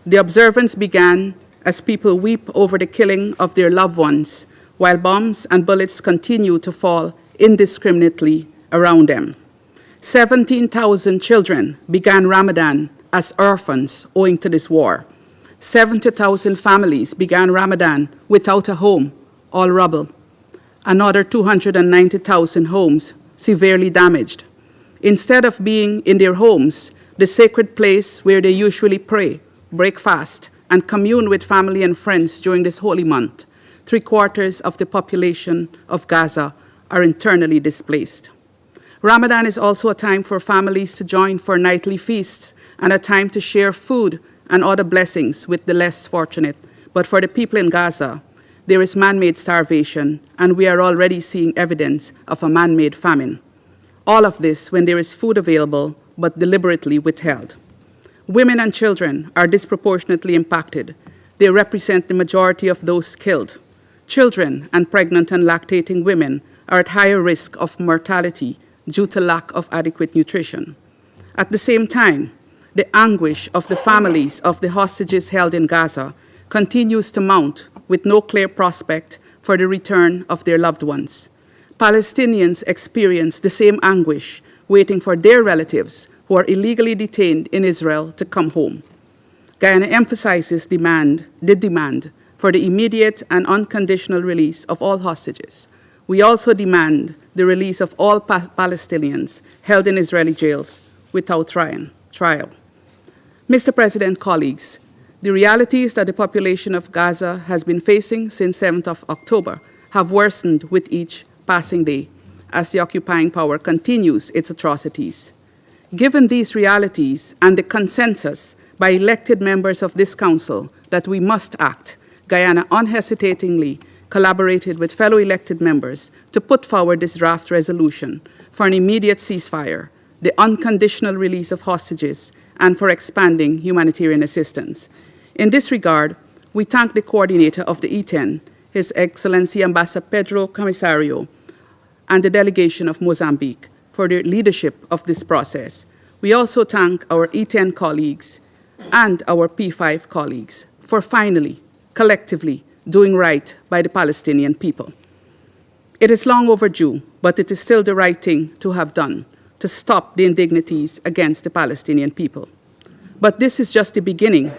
The observance began as people weep over the killing of their loved ones, while bombs and bullets continue to fall indiscriminately around them. 17,000 children began Ramadan as orphans owing to this war. 70,000 families began Ramadan without a home, all rubble. Another 290,000 homes severely damaged. Instead of being in their homes, the sacred place where they usually pray, break fast, and commune with family and friends during this holy month, 3/4 of the population of Gaza are internally displaced. Ramadan is also a time for families to join for nightly feasts and a time to share food and other blessings with the less fortunate. But for the people in Gaza, there is man-made starvation, and we are already seeing evidence of a man-made famine. All of this when there is food available, but deliberately withheld. Women and children are disproportionately impacted. They represent the majority of those killed. Children and pregnant and lactating women are at higher risk of mortality due to lack of adequate nutrition. At the same time, the anguish of the families of the hostages held in Gaza continues to mount with no clear prospect for the return of their loved ones. Palestinians experience the same anguish waiting for their relatives who are illegally detained in Israel to come home. Guyana emphasizes the demand for the immediate and unconditional release of all hostages. We also demand the release of all Palestinians held in Israeli jails without trial. Mr. President, colleagues, the realities that the population of Gaza has been facing since 7th of October have worsened with each passing day as the occupying power continues its atrocities. Given these realities and the consensus by elected members of this Council that we must act, Guyana unhesitatingly collaborated with fellow elected members to put forward this draft resolution for an immediate ceasefire, the unconditional release of hostages, and for expanding humanitarian assistance. In this regard, we thank the coordinator of the E10, His Excellency Ambassador Pedro Comissario, and the delegation of Mozambique for their leadership of this process. We also thank our E10 colleagues and our P5 colleagues for finally, collectively, doing right by the Palestinian people. It is long overdue, but it is still the right thing to have done to stop the indignities against the Palestinian people. But this is just the beginning.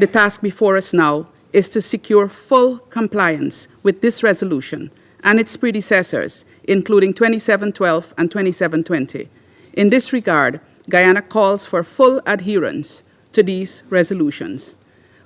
The task before us now is to secure full compliance with this resolution and its predecessors, including 2712 and 2720. In this regard, Guyana calls for full adherence to these resolutions.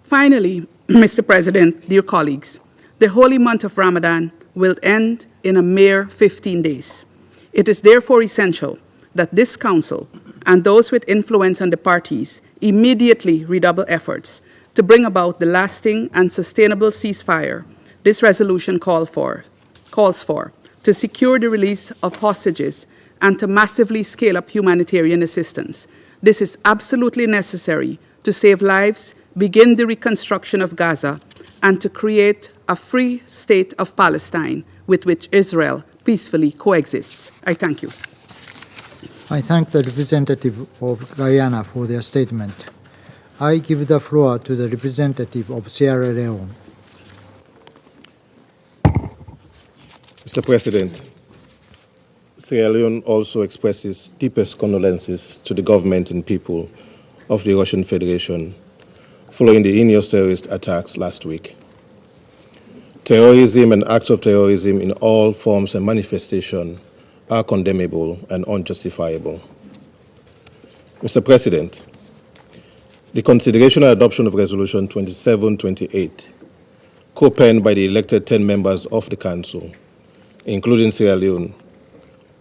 Finally, Mr. President, dear colleagues, the holy month of Ramadan will end in a mere 15 days. It is therefore essential that this Council and those with influence on the parties immediately redouble efforts to bring about the lasting and sustainable ceasefire this resolution calls for, to secure the release of hostages and to massively scale up humanitarian assistance. This is absolutely necessary to save lives, begin the reconstruction of Gaza, and to create a free state of Palestine with which Israel peacefully coexists. I thank you. I thank the representative of Guyana for their statement. I give the floor to the representative of Sierra Leone. Mr. President, Sierra Leone also expresses deepest condolences to the government and people of the Russian Federation following the heinous terrorist attacks last week. Terrorism and acts of terrorism in all forms and manifestation are condemnable and unjustifiable. Mr. President, the consideration and adoption of Resolution 2728, co-penned by the elected 10 members of the Council, including Sierra Leone,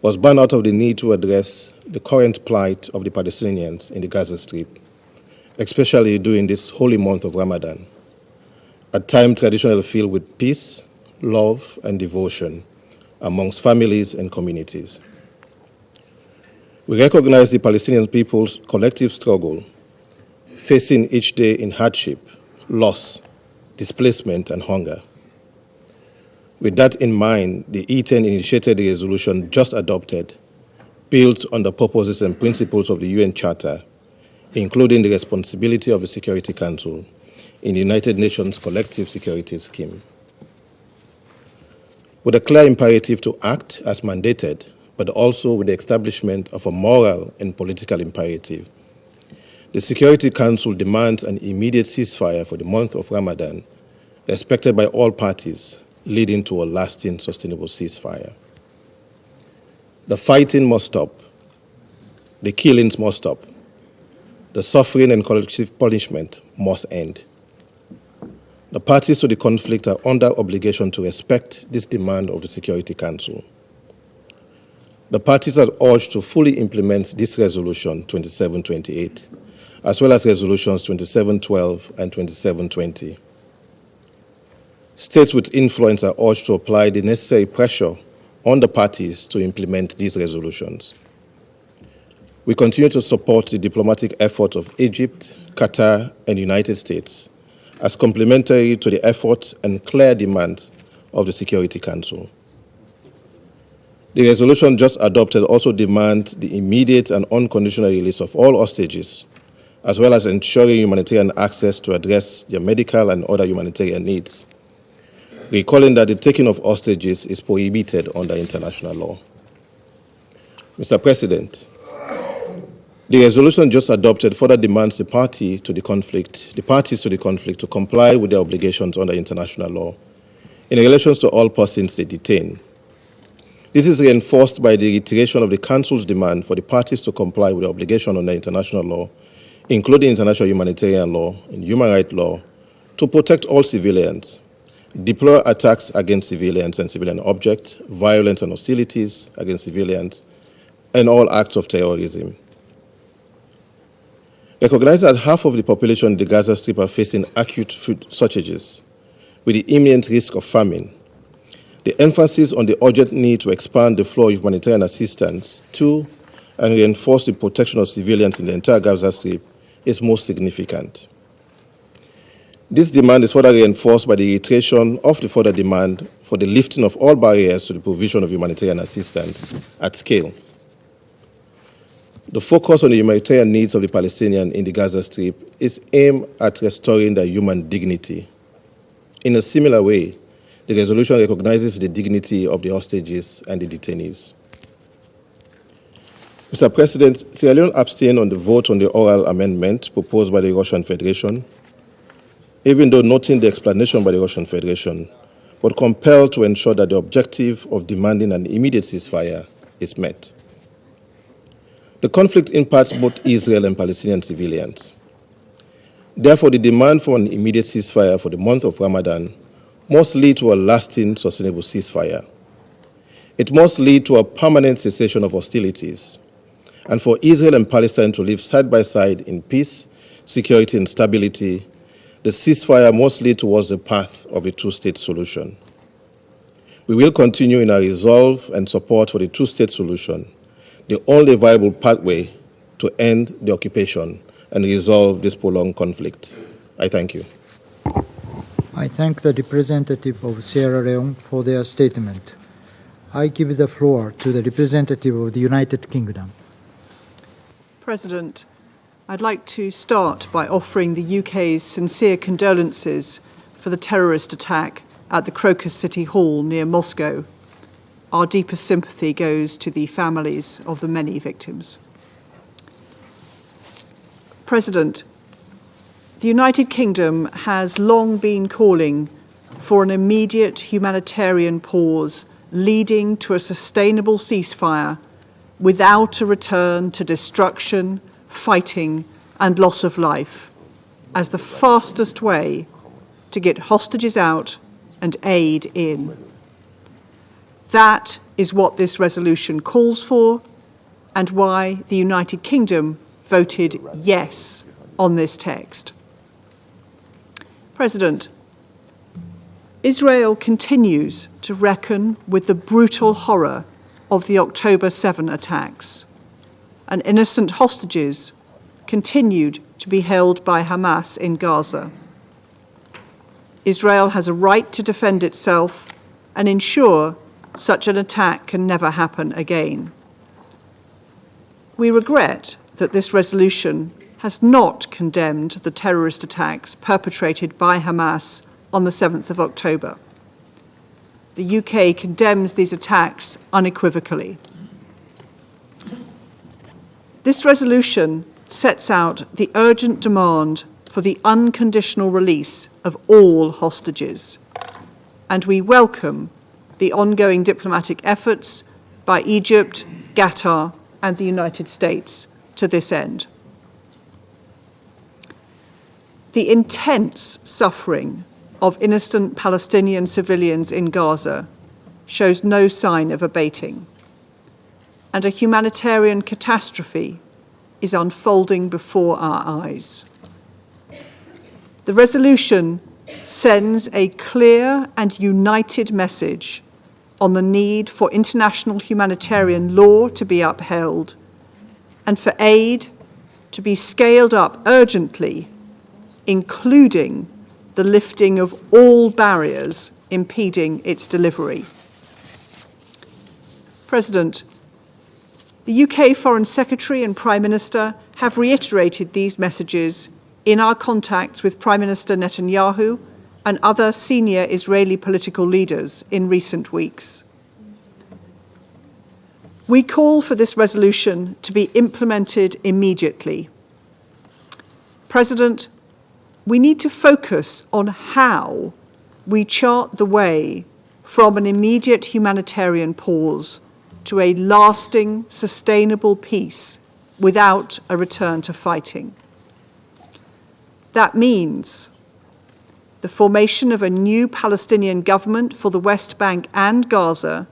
was born out of the need to address the current plight of the Palestinians in the Gaza Strip, especially during this holy month of Ramadan, a time traditionally filled with peace, love, and devotion amongst families and communities. We recognize the Palestinian people's collective struggle, facing each day in hardship, loss, displacement, and hunger. With that in mind, the E10 initiated the resolution just adopted, built on the purposes and principles of the UN Charter, including the responsibility of the Security Council in the United Nations Collective Security Scheme. With a clear imperative to act as mandated, but also with the establishment of a moral and political imperative, the Security Council demands an immediate ceasefire for the month of Ramadan, respected by all parties, leading to a lasting, sustainable ceasefire. The fighting must stop. The killings must stop. The suffering and collective punishment must end. The parties to the conflict are under obligation to respect this demand of the Security Council. The parties are urged to fully implement this resolution 2728, as well as resolutions 2712 and 2720. States with influence are urged to apply the necessary pressure on the parties to implement these resolutions. We continue to support the diplomatic efforts of Egypt, Qatar, and the United States as complementary to the efforts and clear demands of the Security Council. The resolution just adopted also demands the immediate and unconditional release of all hostages, as well as ensuring humanitarian access to address their medical and other humanitarian needs, recalling that the taking of hostages is prohibited under international law. Mr. President, the resolution just adopted further demands the parties to the conflict to comply with their obligations under international law in relation to all persons they detain. This is reinforced by the reiteration of the Council's demand for the parties to comply with their obligation under international law, including international humanitarian law and human rights law, to protect all civilians, deplore attacks against civilians and civilian objects, violence and hostilities against civilians, and all acts of terrorism. Recognize that half of the population in the Gaza Strip are facing acute food shortages, with the imminent risk of famine. The emphasis on the urgent need to expand the flow of humanitarian assistance to and reinforce the protection of civilians in the entire Gaza Strip is most significant. This demand is further reinforced by the reiteration of the further demand for the lifting of all barriers to the provision of humanitarian assistance at scale. The focus on the humanitarian needs of the Palestinians in the Gaza Strip is aimed at restoring their human dignity. In a similar way, The resolution recognizes the dignity of the hostages and the detainees. Mr. President, Sierra Leone abstained on the vote on the oral amendment proposed by the Russian Federation, even though noting the explanation by the Russian Federation, but compelled to ensure that the objective of demanding an immediate ceasefire is met. The conflict impacts both Israel and Palestinian civilians. Therefore, the demand for an immediate ceasefire for the month of Ramadan must lead to a lasting, sustainable ceasefire. It must lead to a permanent cessation of hostilities, and for Israel and Palestine to live side by side in peace, security, and stability. The ceasefire must lead towards the path of a two-state solution. We will continue in our resolve and support for the two-state solution, the only viable pathway to end the occupation and resolve this prolonged conflict. I thank you. I thank the representative of Sierra Leone for their statement. I give the floor to the representative of the United Kingdom. President, I'd like to start by offering the UK's sincere condolences for the terrorist attack at the Crocus City Hall near Moscow. Our deepest sympathy goes to the families of the many victims. President, the United Kingdom has long been calling for an immediate humanitarian pause leading to a sustainable ceasefire without a return to destruction, fighting, and loss of life as the fastest way to get hostages out and aid in. That is what this resolution calls for and why the United Kingdom voted yes on this text. President, Israel continues to reckon with the brutal horror of the October 7 attacks, and innocent hostages continued to be held by Hamas in Gaza. Israel has a right to defend itself and ensure such an attack can never happen again. We regret that this resolution has not condemned the terrorist attacks perpetrated by Hamas on the 7th of October. The UK condemns these attacks unequivocally. This resolution sets out the urgent demand for the unconditional release of all hostages, and we welcome the ongoing diplomatic efforts by Egypt, Qatar, and the United States to this end. The intense suffering of innocent Palestinian civilians in Gaza shows no sign of abating, and a humanitarian catastrophe is unfolding before our eyes. The resolution sends a clear and united message on the need for international humanitarian law to be upheld and for aid to be scaled up urgently, including the lifting of all barriers impeding its delivery. President, the UK Foreign Secretary and Prime Minister have reiterated these messages in our contacts with Prime Minister Netanyahu and other senior Israeli political leaders in recent weeks. We call for this resolution to be implemented immediately. President, we need to focus on how we chart the way from an immediate humanitarian pause to a lasting, sustainable peace without a return to fighting. That means the formation of a new Palestinian government for the West Bank and Gaza,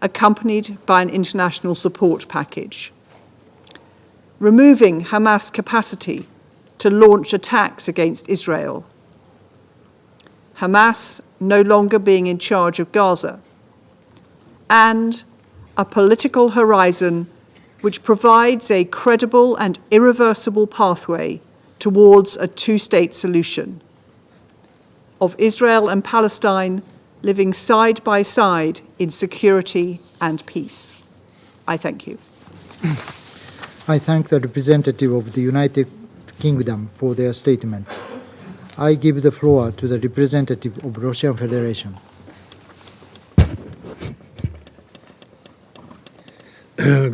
accompanied by an international support package. Removing Hamas' capacity to launch attacks against Israel. Hamas no longer being in charge of Gaza. And a political horizon which provides a credible and irreversible pathway towards a two-state solution of Israel and Palestine living side by side in security and peace. I thank you. I thank the representative of the United Kingdom for their statement. I give the floor to the representative of Russian Federation.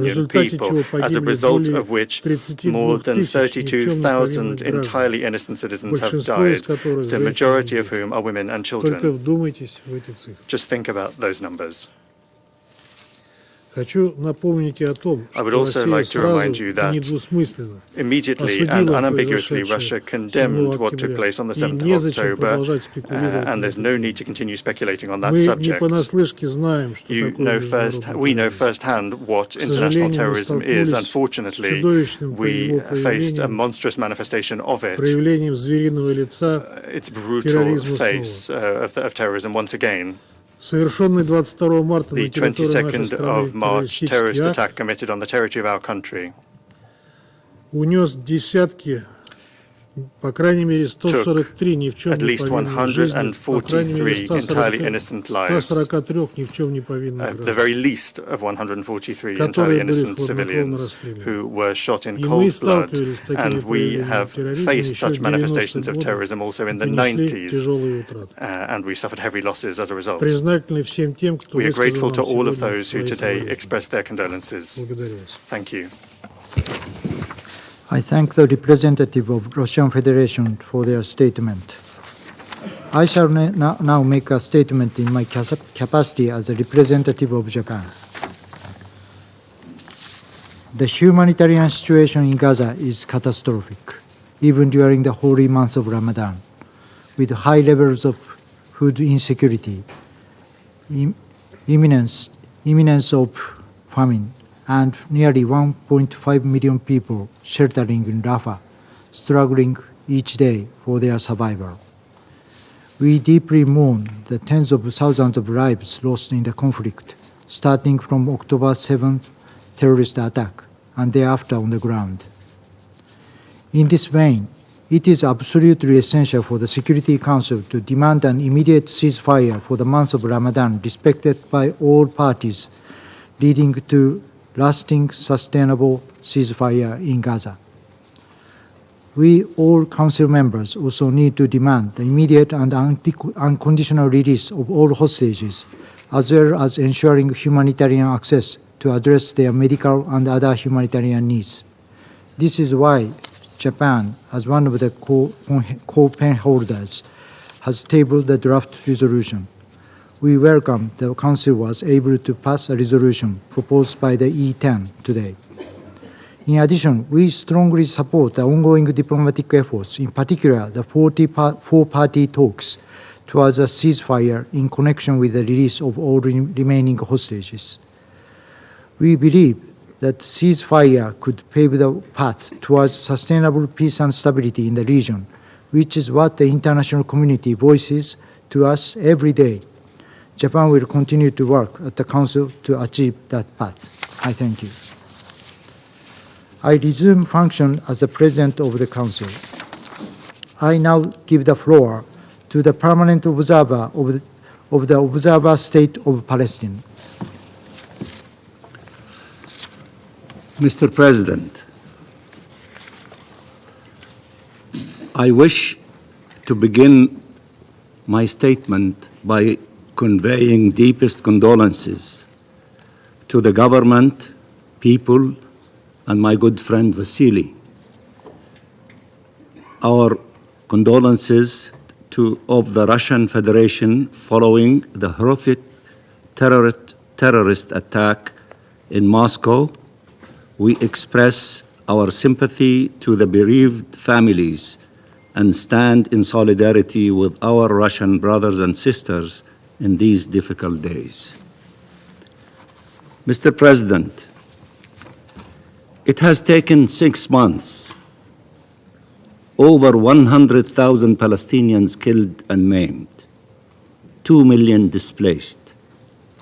Palestinian people, as a result of which more than 32,000 entirely innocent citizens have died, the majority of whom are women and children. Just think about those numbers. I would also like to remind you that immediately and unambiguously Russia condemned what took place on the 7th of October, and there's no need to continue speculating on that subject. We know firsthand what international terrorism is. Unfortunately, we faced a monstrous manifestation of it. Its brutal face of terrorism once again. The 22nd of March terrorist attack committed on the territory of our country took at least 143 entirely innocent lives, the very least of 143 entirely innocent civilians who were shot in cold blood, and we have faced such manifestations of terrorism also in the 90s, and we suffered heavy losses as a result. We are grateful to all of those who today expressed their condolences. Thank you. I thank the representative of Russian Federation for their statement. I shall now make a statement in my capacity as a representative of Japan. The humanitarian situation in Gaza is catastrophic, even during the holy month of Ramadan, with high levels of food insecurity, imminence of famine, and nearly 1.5 million people sheltering in Rafah, struggling each day for their survival. We deeply mourn the tens of thousands of lives lost in the conflict, starting from October 7th terrorist attack and thereafter on the ground. In this vein, it is absolutely essential for the Security Council to demand an immediate ceasefire for the month of Ramadan, respected by all parties, leading to lasting, sustainable ceasefire in Gaza. We, all Council members, also need to demand the immediate and unconditional release of all hostages, as well as ensuring humanitarian access to address their medical and other humanitarian needs. This is why Japan, as one of the co-pen holders, has tabled the draft resolution. We welcome the Council was able to pass a resolution proposed by the E10 today. In addition, we strongly support the ongoing diplomatic efforts, in particular the four-party talks towards a ceasefire in connection with the release of all remaining hostages. We believe that ceasefire could pave the path towards sustainable peace and stability in the region, which is what the international community voices to us every day. Japan will continue to work at the Council to achieve that path. I thank you. I resume function as the President of the Council. I now give the floor to the permanent observer of the Observer State of Palestine. Mr. President, I wish to begin my statement by conveying deepest condolences to the government, people, and my good friend Vasily. Our condolences of the Russian Federation following the horrific terrorist attack in Moscow. We express our sympathy to the bereaved families and stand in solidarity with our Russian brothers and sisters in these difficult days. Mr. President, it has taken 6 months, over 100,000 Palestinians killed and maimed, 2 million displaced,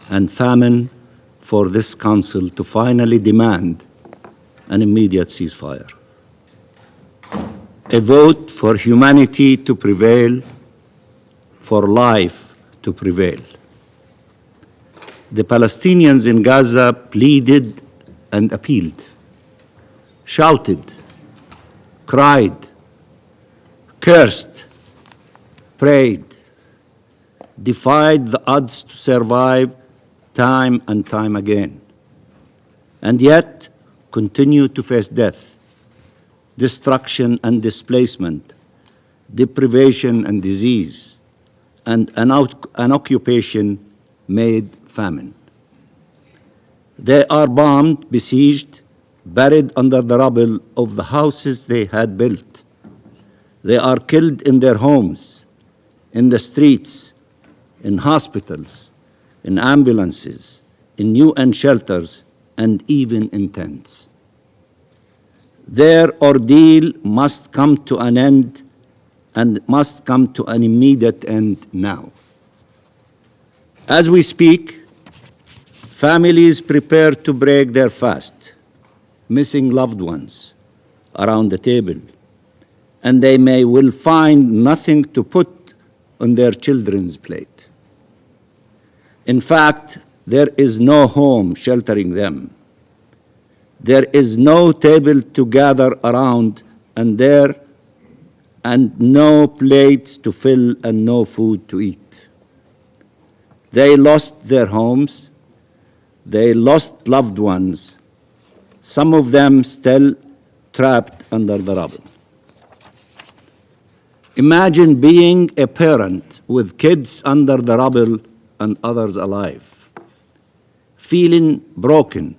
and famine for this Council to finally demand an immediate ceasefire. A vote for humanity to prevail, for life to prevail. The Palestinians in Gaza pleaded and appealed, shouted, cried, cursed, prayed, defied the odds to survive time and time again, and yet continue to face death, destruction and displacement, deprivation and disease, and an occupation-made famine. They are bombed, besieged, buried under the rubble of the houses they had built. They are killed in their homes, in the streets, in hospitals, in ambulances, in UN shelters, and even in tents. Their ordeal must come to an end and must come to an immediate end now. As we speak, families prepare to break their fast, missing loved ones around the table, and they will find nothing to put on their children's plate. In fact, there is no home sheltering them. There is no table to gather around, and no plates to fill and no food to eat. They lost their homes. They lost loved ones, some of them still trapped under the rubble. Imagine being a parent with kids under the rubble and others alive, feeling broken,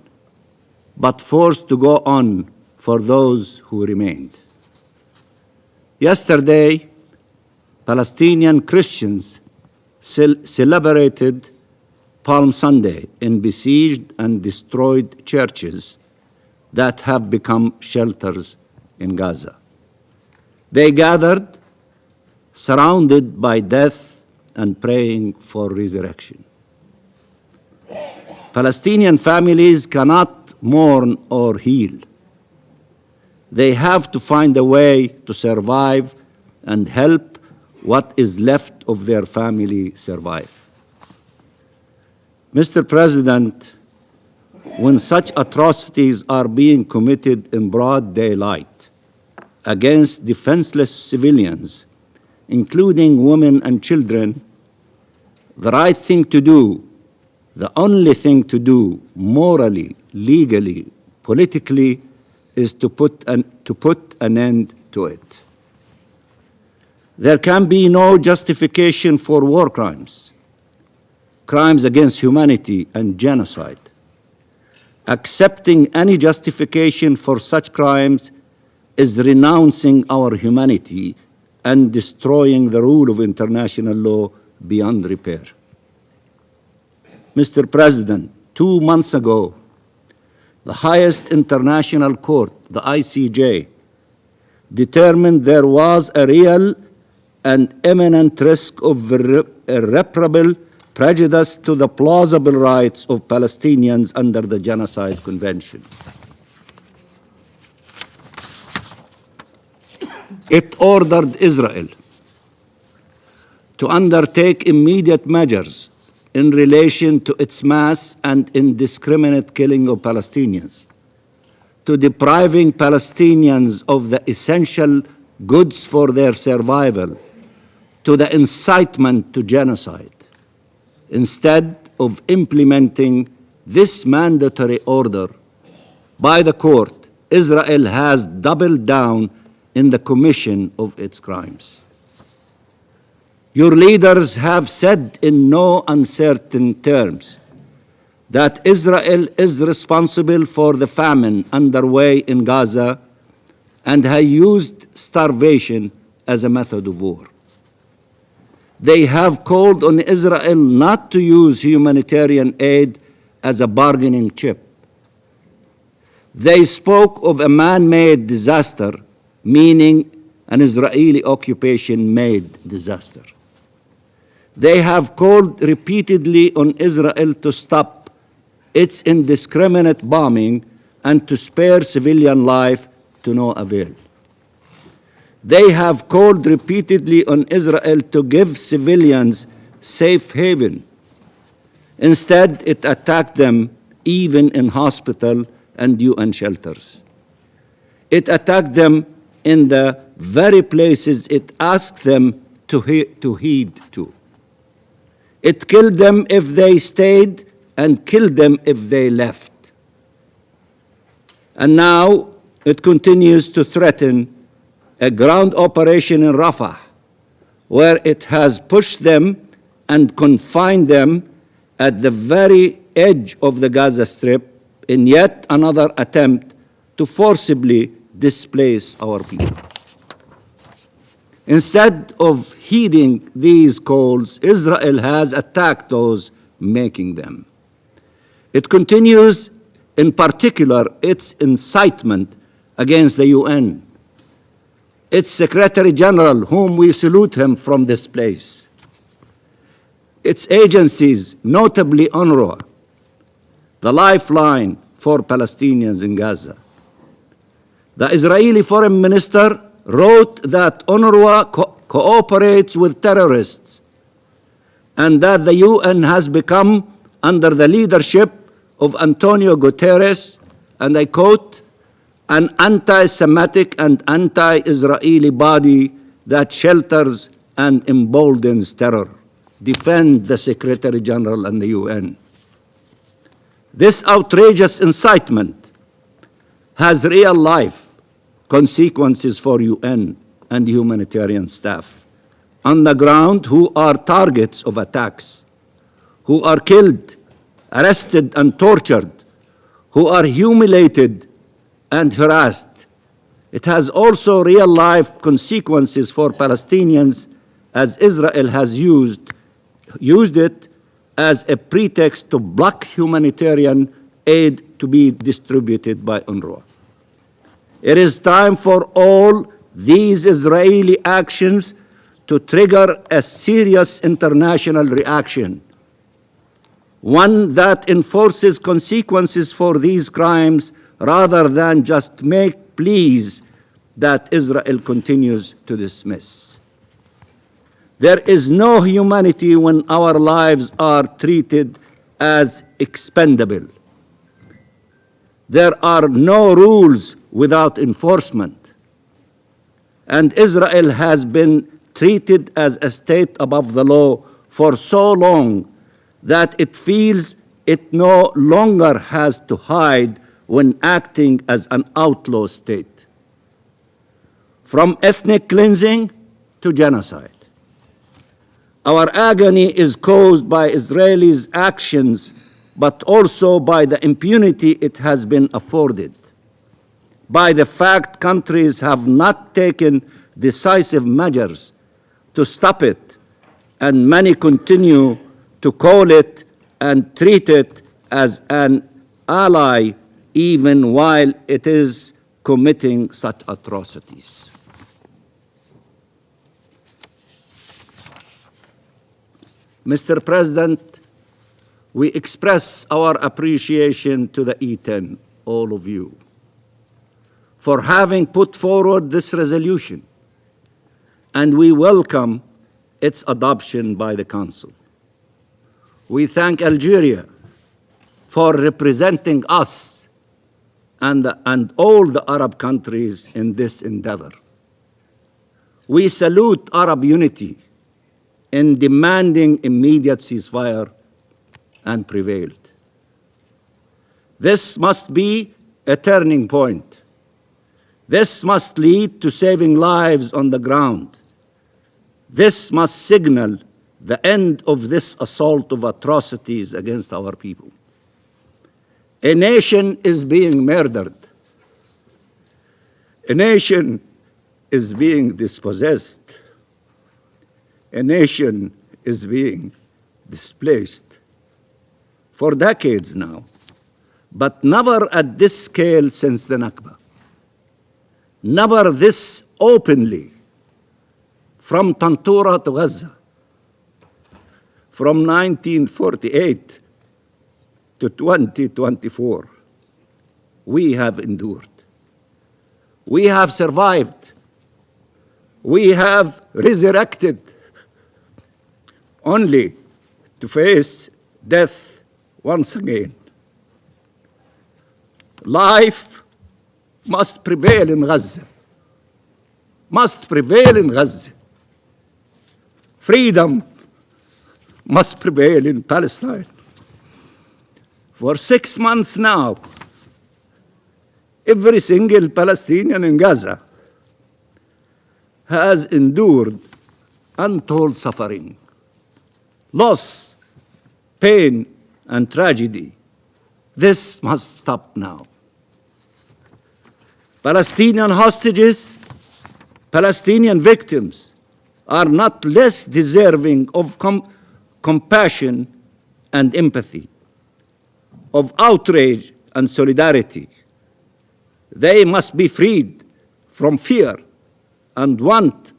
but forced to go on for those who remained. Yesterday, Palestinian Christians celebrated Palm Sunday in besieged and destroyed churches that have become shelters in Gaza. They gathered, surrounded by death and praying for resurrection. Palestinian families cannot mourn or heal. They have to find a way to survive and help what is left of their family survive. Mr. President, when such atrocities are being committed in broad daylight against defenseless civilians, including women and children, the right thing to do, the only thing to do morally, legally, politically, is to put an end to it. There can be no justification for war crimes, crimes against humanity and genocide. Accepting any justification for such crimes is renouncing our humanity and destroying the rule of international law beyond repair. Mr. President, 2 months ago, the highest international court, the ICJ, determined there was a real and imminent risk of irreparable prejudice to the plausible rights of Palestinians under the Genocide Convention. It ordered Israel to undertake immediate measures in relation to its mass and indiscriminate killing of Palestinians, to depriving Palestinians of the essential goods for their survival, to the incitement to genocide. Instead of implementing this mandatory order by the court, Israel has doubled down in the commission of its crimes. Your leaders have said in no uncertain terms that Israel is responsible for the famine underway in Gaza and has used starvation as a method of war. They have called on Israel not to use humanitarian aid as a bargaining chip. They spoke of a man-made disaster, meaning an Israeli occupation-made disaster. They have called repeatedly on Israel to stop its indiscriminate bombing and to spare civilian life to no avail. They have called repeatedly on Israel to give civilians safe haven. Instead, it attacked them even in hospital and UN shelters. It attacked them in the very places it asked them to heed to. It killed them if they stayed and killed them if they left. And now it continues to threaten a ground operation in Rafah, where it has pushed them and confined them at the very edge of the Gaza Strip in yet another attempt to forcibly displace our people. Instead of heeding these calls, Israel has attacked those making them. It continues, in particular, its incitement against the UN, its Secretary General, whom we salute him from this place, its agencies, notably UNRWA, the lifeline for Palestinians in Gaza. The Israeli Foreign Minister wrote that UNRWA cooperates with terrorists and that the UN has become, under the leadership of Antonio Guterres, and I quote, an anti-Semitic and anti-Israeli body that shelters and emboldens terror. Defend the Secretary General and the UN. This outrageous incitement has real-life consequences for UN and humanitarian staff on the ground who are targets of attacks, who are killed, arrested, and tortured, who are humiliated and harassed. It has also real-life consequences for Palestinians, as Israel has used it as a pretext to block humanitarian aid to be distributed by UNRWA. It is time for all these Israeli actions to trigger a serious international reaction, one that enforces consequences for these crimes rather than just make pleas that Israel continues to dismiss. There is no humanity when our lives are treated as expendable. There are no rules without enforcement. And Israel has been treated as a state above the law for so long that it feels it no longer has to hide when acting as an outlaw state. From ethnic cleansing to genocide. Our agony is caused by Israelis' actions, but also by the impunity it has been afforded, by the fact countries have not taken decisive measures to stop it, and many continue to call it and treat it as an ally even while it is committing such atrocities. Mr. President, we express our appreciation to the E10, all of you, for having put forward this resolution, and we welcome its adoption by the Council. We thank Algeria for representing us and all the Arab countries in this endeavor. We salute Arab unity in demanding immediate ceasefire and prevailed. This must be a turning point. This must lead to saving lives on the ground. This must signal the end of this assault of atrocities against our people. A nation is being murdered. A nation is being dispossessed. A nation is being displaced for decades now, but never at this scale since the Nakba. Never this openly, from Tantura to Gaza, from 1948 to 2024, we have endured. We have survived. We have resurrected only to face death once again. Life must prevail in Gaza. Must prevail in Gaza. Freedom must prevail in Palestine. For 6 months now, every single Palestinian in Gaza has endured untold suffering, loss, pain, and tragedy This must stop now. Palestinian hostages, Palestinian victims are not less deserving of compassion and empathy, of outrage and solidarity. They must be freed from fear and want,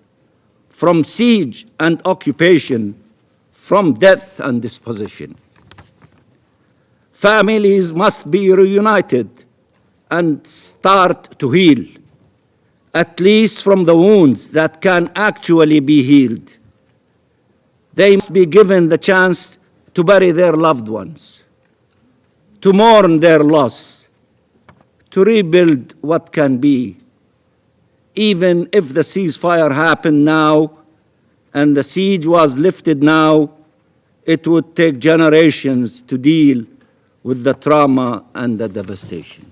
from siege and occupation, from death and dispossession. Families must be reunited and start to heal, at least from the wounds that can actually be healed. They must be given the chance to bury their loved ones, to mourn their loss, to rebuild what can be. Even if the ceasefire happened now and the siege was lifted now, it would take generations to deal with the trauma and the devastation.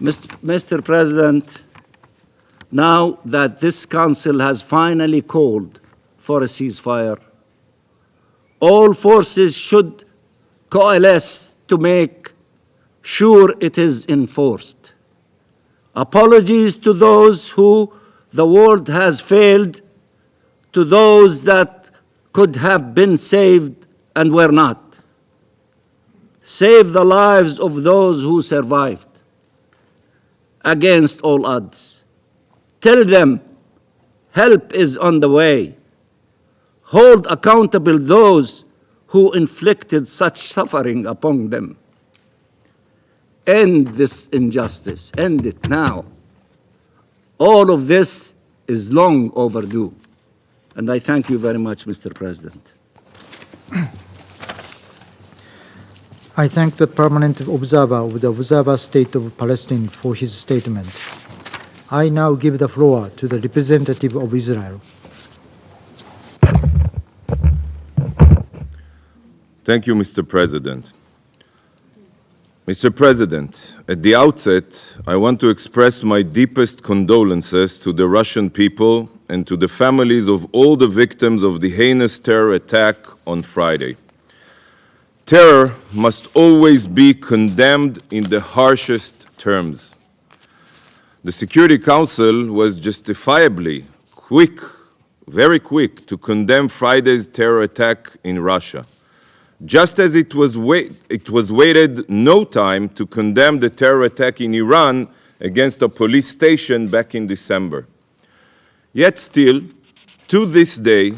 Mr. President, now that this Council has finally called for a ceasefire, all forces should coalesce to make sure it is enforced. Apologies to those who the world has failed, to those that could have been saved and were not. Save the lives of those who survived against all odds. Tell them help is on the way. Hold accountable those who inflicted such suffering upon them. End this injustice. End it now. All of this is long overdue. And I thank you very much, Mr. President. I thank the permanent observer of the Observer State of Palestine for his statement. I now give the floor to the representative of Israel. Thank you, Mr. President. Mr. President, at the outset, I want to express my deepest condolences to the Russian people and to the families of all the victims of the heinous terror attack on Friday. Terror must always be condemned in the harshest terms. The Security Council was justifiably very quick to condemn Friday's terror attack in Russia, just as it was waited no time to condemn the terror attack in Iran against a police station back in December. Yet still, to this day,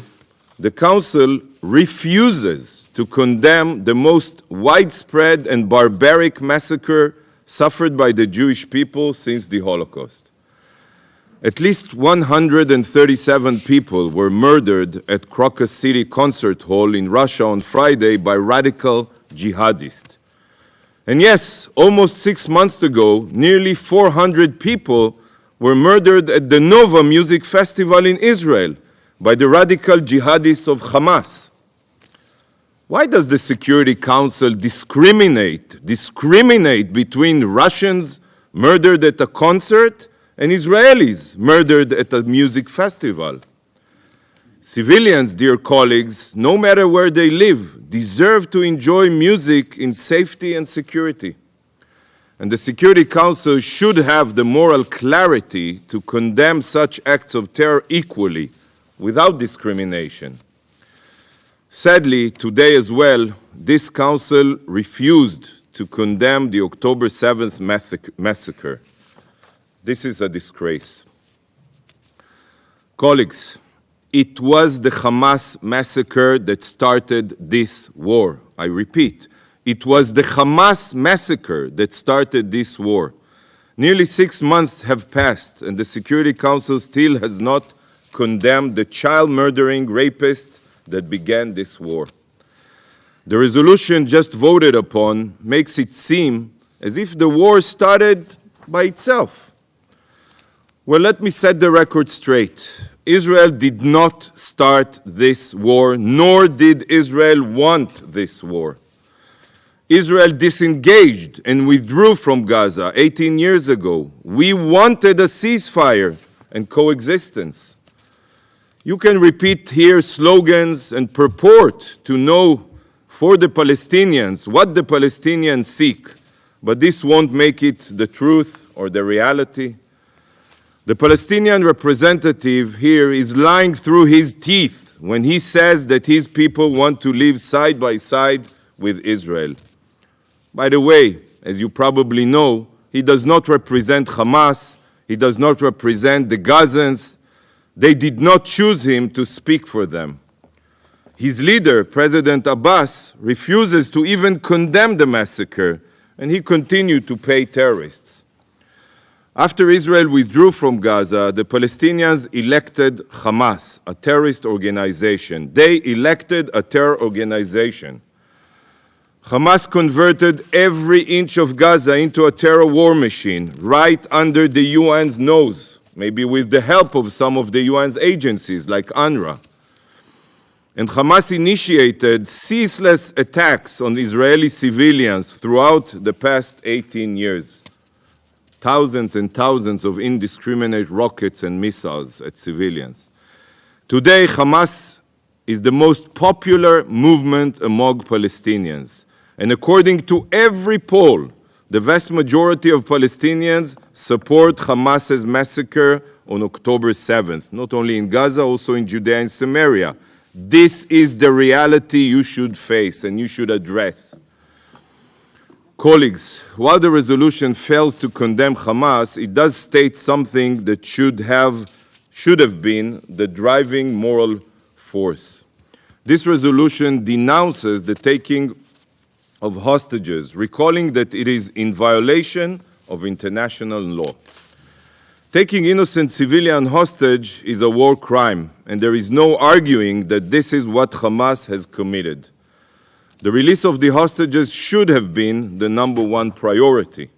the Council refuses to condemn the most widespread and barbaric massacre suffered by the Jewish people since the Holocaust. At least 137 people were murdered at Crocus City Concert Hall in Russia on Friday by radical jihadists. And yes, almost 6 months ago, nearly 400 people were murdered at the Nova Music Festival in Israel by the radical jihadists of Hamas. Why does the Security Council discriminate between Russians murdered at a concert and Israelis murdered at a music festival? Civilians, dear colleagues, no matter where they live, deserve to enjoy music in safety and security. And the Security Council should have the moral clarity to condemn such acts of terror equally, without discrimination. Sadly, today as well, this Council refused to condemn the October 7th massacre. This is a disgrace. Colleagues, it was the Hamas massacre that started this war. I repeat, it was the Hamas massacre that started this war. Nearly 6 months have passed, and the Security Council still has not condemned the child-murdering rapists that began this war. The resolution just voted upon makes it seem as if the war started by itself. Well, let me set the record straight. Israel did not start this war, nor did Israel want this war. Israel disengaged and withdrew from Gaza 18 years ago. We wanted a ceasefire and coexistence. You can repeat here slogans and purport to know for the Palestinians, what the Palestinians seek, but this won't make it the truth or the reality. The Palestinian representative here is lying through his teeth when he says that his people want to live side by side with Israel. By the way, as you probably know, he does not represent Hamas, he does not represent the Gazans. They did not choose him to speak for them. His leader, President Abbas, refuses to even condemn the massacre, and he continued to pay terrorists. After Israel withdrew from Gaza, the Palestinians elected Hamas, a terrorist organization. They elected a terror organization. Hamas converted every inch of Gaza into a terror war machine, right under the UN's nose, maybe with the help of some of the UN's agencies like UNRWA. And Hamas initiated ceaseless attacks on Israeli civilians throughout the past 18 years. Thousands and thousands of indiscriminate rockets and missiles at civilians. Today, Hamas is the most popular movement among Palestinians. And according to every poll, the vast majority of Palestinians support Hamas's massacre on October 7th, not only in Gaza, also in Judea and Samaria. This is the reality you should face and you should address. Colleagues, while the resolution fails to condemn Hamas, it does state something that should have been the driving moral force. This resolution denounces the taking of hostages, recalling that it is in violation of international law. Taking innocent civilian hostage is a war crime, and there is no arguing that this is what Hamas has committed. The release of the hostages should have been the #1 priority.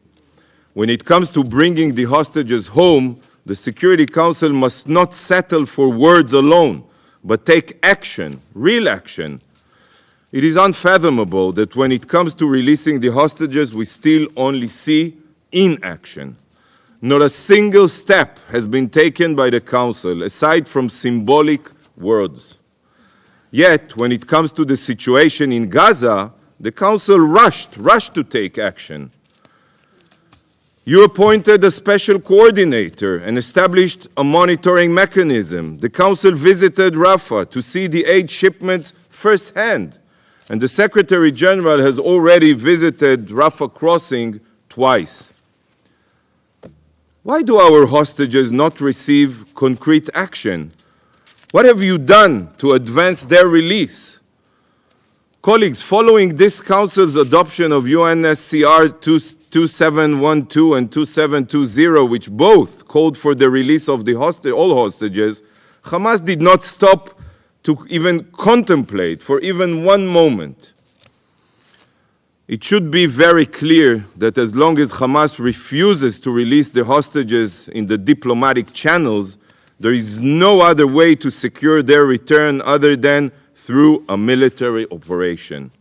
When it comes to bringing the hostages home, the Security Council must not settle for words alone, but take action, real action. It is unfathomable that when it comes to releasing the hostages, we still only see inaction. Not a single step has been taken by the Council, aside from symbolic words. Yet, when it comes to the situation in Gaza, the Council rushed to take action. You appointed a special coordinator and established a monitoring mechanism. The Council visited Rafah to see the aid shipments firsthand, and the Secretary General has already visited Rafah crossing twice. Why do our hostages not receive concrete action? What have you done to advance their release? Colleagues, following this Council's adoption of UNSCR 2712 and 2720, which both called for the release of all hostages, Hamas did not stop to even contemplate for even one moment. It should be very clear that as long as Hamas refuses to release the hostages in the diplomatic channels, there is no other way to secure their return other than through a military operation.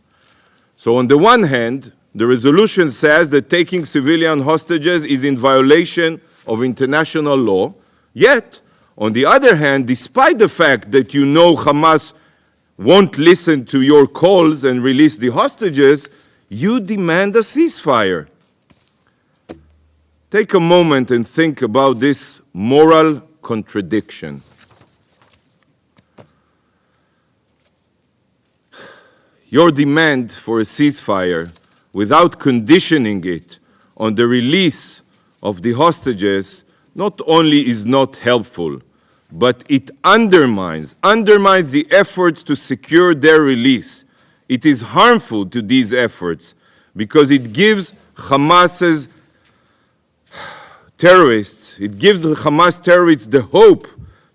So on the one hand, the resolution says that taking civilian hostages is in violation of international law, yet, on the other hand, despite the fact that you know Hamas won't listen to your calls and release the hostages, you demand a ceasefire. Take a moment and think about this moral contradiction. Your demand for a ceasefire, without conditioning it on the release of the hostages, not only is not helpful, but it undermines the efforts to secure their release. It is harmful to these efforts because it gives Hamas terrorists the hope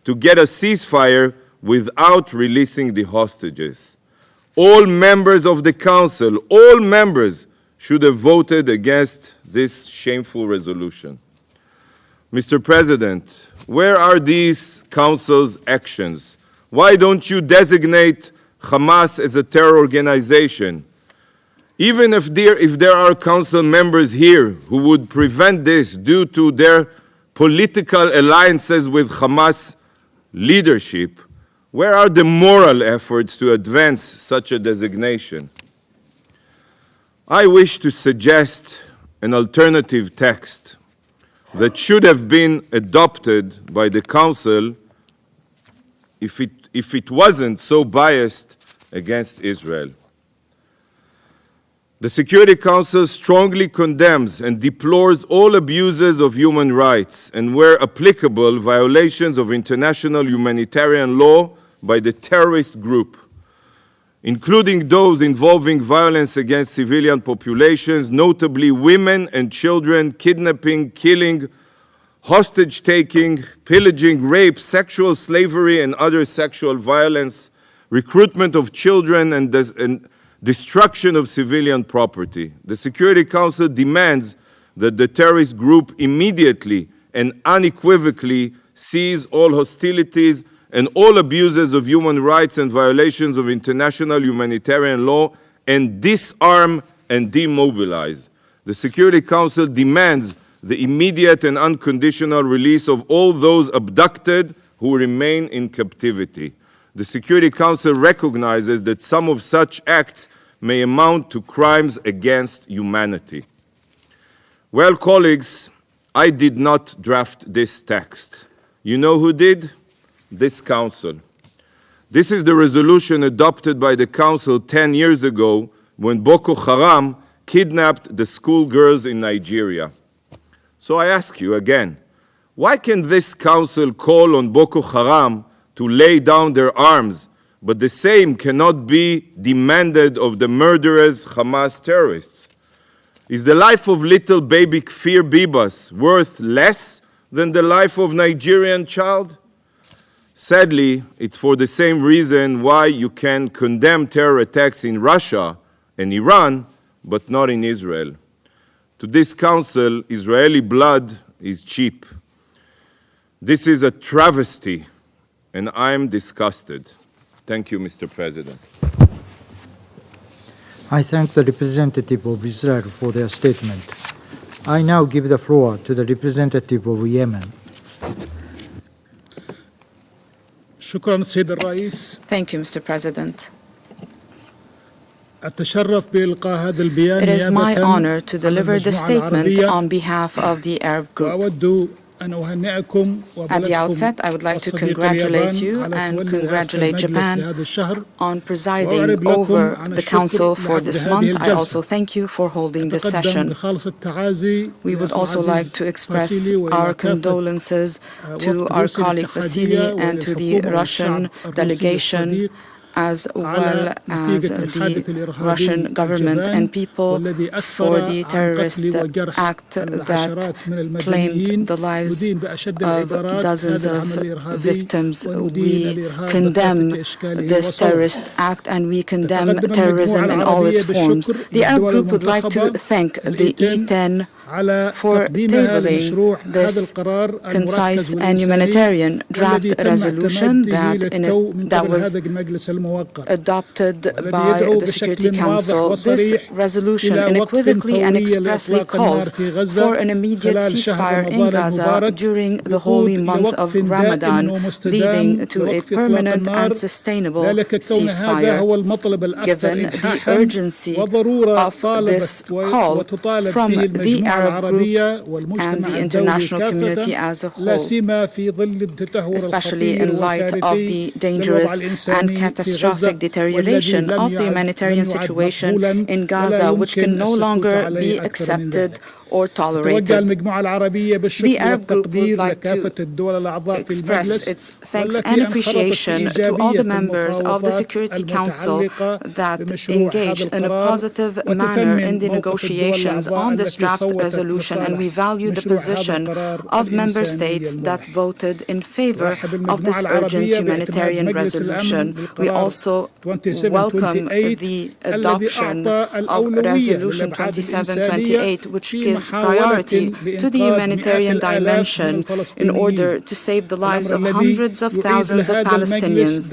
to get a ceasefire without releasing the hostages. All members of the Council, all members, should have voted against this shameful resolution. Mr. President, where are these Council's actions? Why don't you designate Hamas as a terror organization? Even if there are Council members here who would prevent this due to their political alliances with Hamas leadership, where are the moral efforts to advance such a designation? I wish to suggest an alternative text that should have been adopted by the Council if it wasn't so biased against Israel. The Security Council strongly condemns and deplores all abuses of human rights and, where applicable, violations of international humanitarian law by the terrorist group, including those involving violence against civilian populations, notably women and children, kidnapping, killing, hostage-taking, pillaging, rape, sexual slavery and other sexual violence, recruitment of children and destruction of civilian property. The Security Council demands that the terrorist group immediately and unequivocally cease all hostilities and all abuses of human rights and violations of international humanitarian law and disarm and demobilize. The Security Council demands the immediate and unconditional release of all those abducted who remain in captivity. The Security Council recognizes that some of such acts may amount to crimes against humanity. Well, colleagues, I did not draft this text. You know who did? This Council. This is the resolution adopted by the Council 10 years ago when Boko Haram kidnapped the schoolgirls in Nigeria. So I ask you again, why can this Council call on Boko Haram to lay down their arms, but the same cannot be demanded of the murderous Hamas terrorists? Is the life of little baby Kfir Bibas worth less than the life of Nigerian child? Sadly, it's for the same reason why you can condemn terror attacks in Russia and Iran, but not in Israel. To this Council, Israeli blood is cheap. This is a travesty, and I am disgusted. Thank you, Mr. President. I thank the representative of Israel for their statement. I now give the floor to the representative of Yemen. Thank you, Mr. President. It is my honor to deliver the statement on behalf of the Arab Group. At the outset, I would like to congratulate you and congratulate Japan on presiding over the Council for this month. I also thank you for holding this session. We would also like to express our condolences to our colleague Vasily and to the Russian delegation, as well as the Russian government and people, for the terrorist act that claimed the lives of dozens of victims. We condemn this terrorist act and we condemn terrorism in all its forms. The Arab Group would like to thank the E10 for tabling this concise and humanitarian draft resolution that was adopted by the Security Council. This resolution unequivocally and expressly calls for an immediate ceasefire in Gaza during the holy month of Ramadan, leading to a permanent and sustainable ceasefire. Given the urgency of this call from the Arab Group and the international community as a whole, especially in light of the dangerous and catastrophic deterioration of the humanitarian situation in Gaza, which can no longer be accepted or tolerated. The Arab Group would like to express its thanks and appreciation to all the members of the Security Council that engaged in a positive manner in the negotiations on this draft resolution, and we value the position of member states that voted in favor of this urgent humanitarian resolution. We also welcome the adoption of Resolution 2728, which gives priority to the humanitarian dimension in order to save the lives of hundreds of thousands of Palestinians,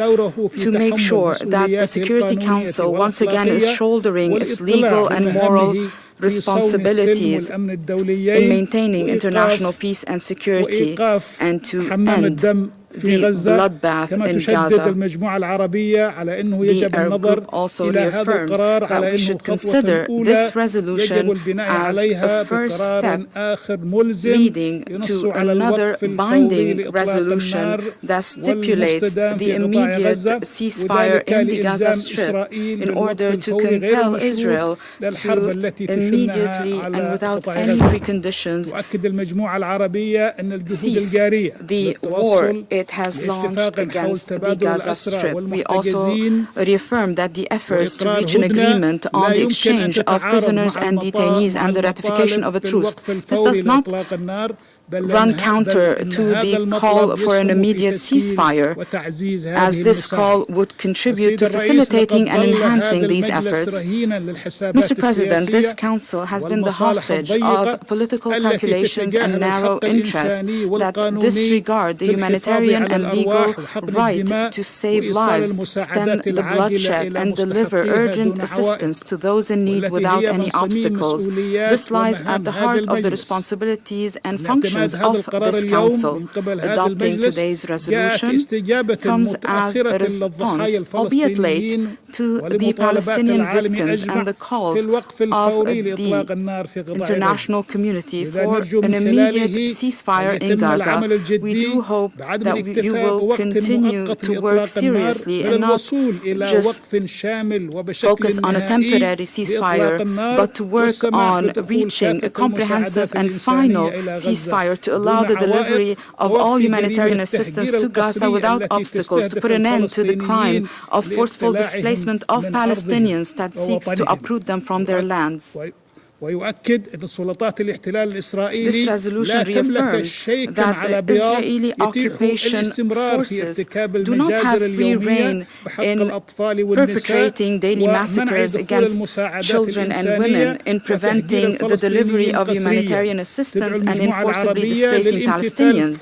to make sure that the Security Council once again is shouldering its legal and moral responsibilities in maintaining international peace and security, and to end the bloodbath in Gaza. The Arab group also reaffirms that we should consider this resolution as a first step leading to another binding resolution that stipulates the immediate ceasefire in the Gaza Strip in order to compel Israel to immediately and without any preconditions cease the war it has launched against the Gaza Strip. We also reaffirm that the efforts to reach an agreement on the exchange of prisoners and detainees and the ratification of a truce. This does not run counter to the call for an immediate ceasefire, as this call would contribute to facilitating and enhancing these efforts. Mr. President, this Council has been the hostage of political calculations and narrow interests that disregard the humanitarian and legal right to save lives, stem the bloodshed, and deliver urgent assistance to those in need without any obstacles. This lies at the heart of the responsibilities and functions of this Council. Adopting today's resolution comes as a response, albeit late, to the Palestinian victims and the calls of the international community for an immediate ceasefire in Gaza. We do hope that you will continue to work seriously and not just focus on a temporary ceasefire, but to work on reaching a comprehensive and final ceasefire to allow the delivery of all humanitarian assistance to Gaza without obstacles, to put an end to the crime of forceful displacement of Palestinians that seeks to uproot them from their lands. This resolution reaffirms that the Israeli occupation forces do not have free rein in perpetrating daily massacres against children and women, in preventing the delivery of humanitarian assistance, and in forcibly displacing Palestinians.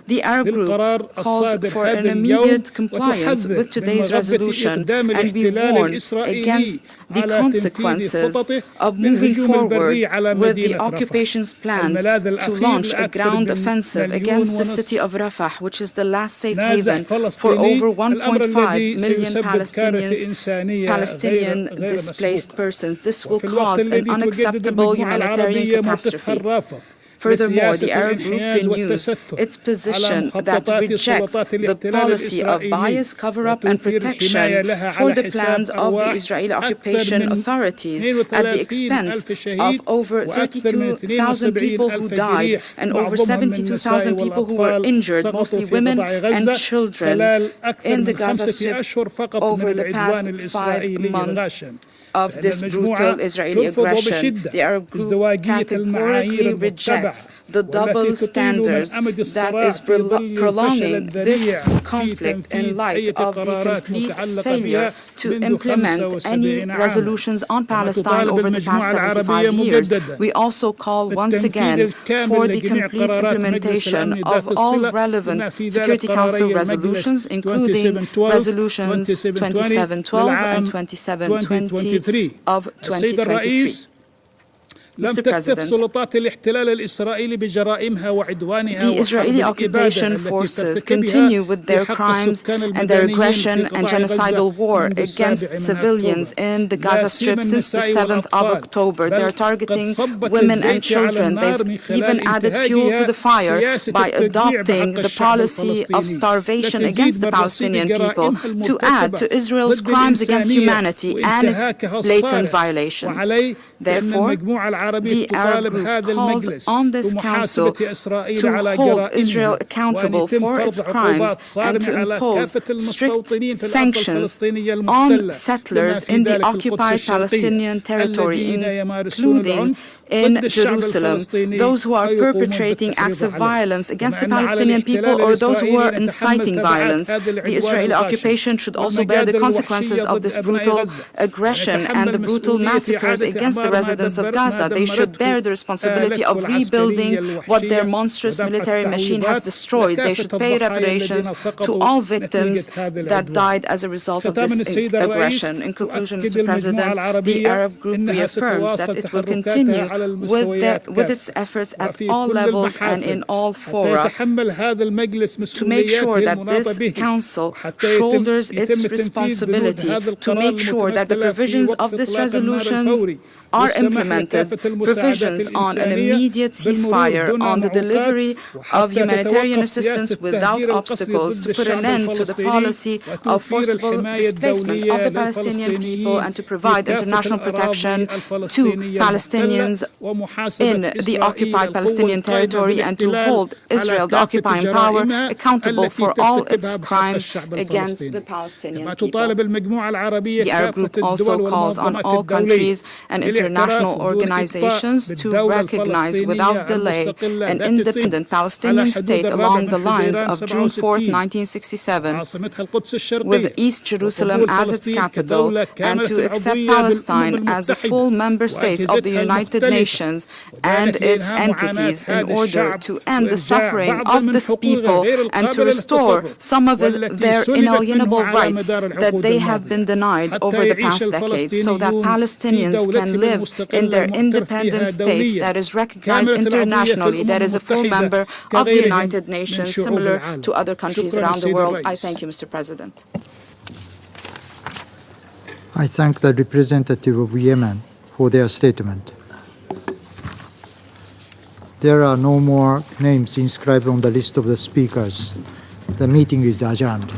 The Arab group calls for an immediate compliance with today's resolution, and we warn against the consequences of moving forward with the occupation's plans to launch a ground offensive against the city of Rafah, which is the last safe haven for over 1.5 million Palestinian displaced persons. This will cause an unacceptable humanitarian catastrophe. Furthermore, the Arab group renews its position that rejects the policy of bias, cover-up, and protection for the plans of the Israeli occupation authorities at the expense of over 32,000 people who died and over 72,000 people who were injured, mostly women and children, in the Gaza Strip over the past 5 months of this brutal Israeli aggression. The Arab group categorically rejects the double standards that is prolonging this conflict in light of the complete failure to implement any resolutions on Palestine over the past 75 years. We also call once again for the complete implementation of all relevant Security Council resolutions, including resolutions 2712 and 2720 of 2023. Mr. President, the Israeli occupation forces continue with their crimes and their aggression and genocidal war against civilians in the Gaza Strip since the 7th of October. They are targeting women and children. They've even added fuel to the fire by adopting the policy of starvation against the Palestinian people to add to Israel's crimes against humanity and its blatant violations. Therefore, the Arab group calls on this Council to hold Israel accountable for its crimes and to impose strict sanctions on settlers in the occupied Palestinian territory, including in Jerusalem, those who are perpetrating acts of violence against the Palestinian people or those who are inciting violence. The Israeli occupation should also bear the consequences of this brutal aggression and the brutal massacres against the residents of Gaza. They should bear the responsibility of rebuilding what their monstrous military machine has destroyed. They should pay reparations to all victims that died as a result of this aggression. In conclusion, Mr. President, the Arab group reaffirms that it will continue with its efforts at all levels and in all fora to make sure that this Council shoulders its responsibility to make sure that the provisions of this resolution are implemented, provisions on an immediate ceasefire, on the delivery of humanitarian assistance without obstacles, to put an end to the policy of forcible displacement of the Palestinian people, and to provide international protection to Palestinians in the occupied Palestinian territory, and to hold Israel, the occupying power, accountable for all its crimes against the Palestinian people. The Arab Group also calls on all countries and international organizations to recognize without delay an independent Palestinian state along the lines of June 4, 1967, with East Jerusalem as its capital, and to accept Palestine as a full member state of the United Nations and its entities in order to end the suffering of this people and to restore some of their inalienable rights that they have been denied over the past decades, so that Palestinians can live in their independent states that is recognized internationally, that is a full member of the United Nations, similar to other countries around the world. I thank you, Mr. President. I thank the representative of Yemen for their statement. There are no more names inscribed on the list of the speakers. The meeting is adjourned.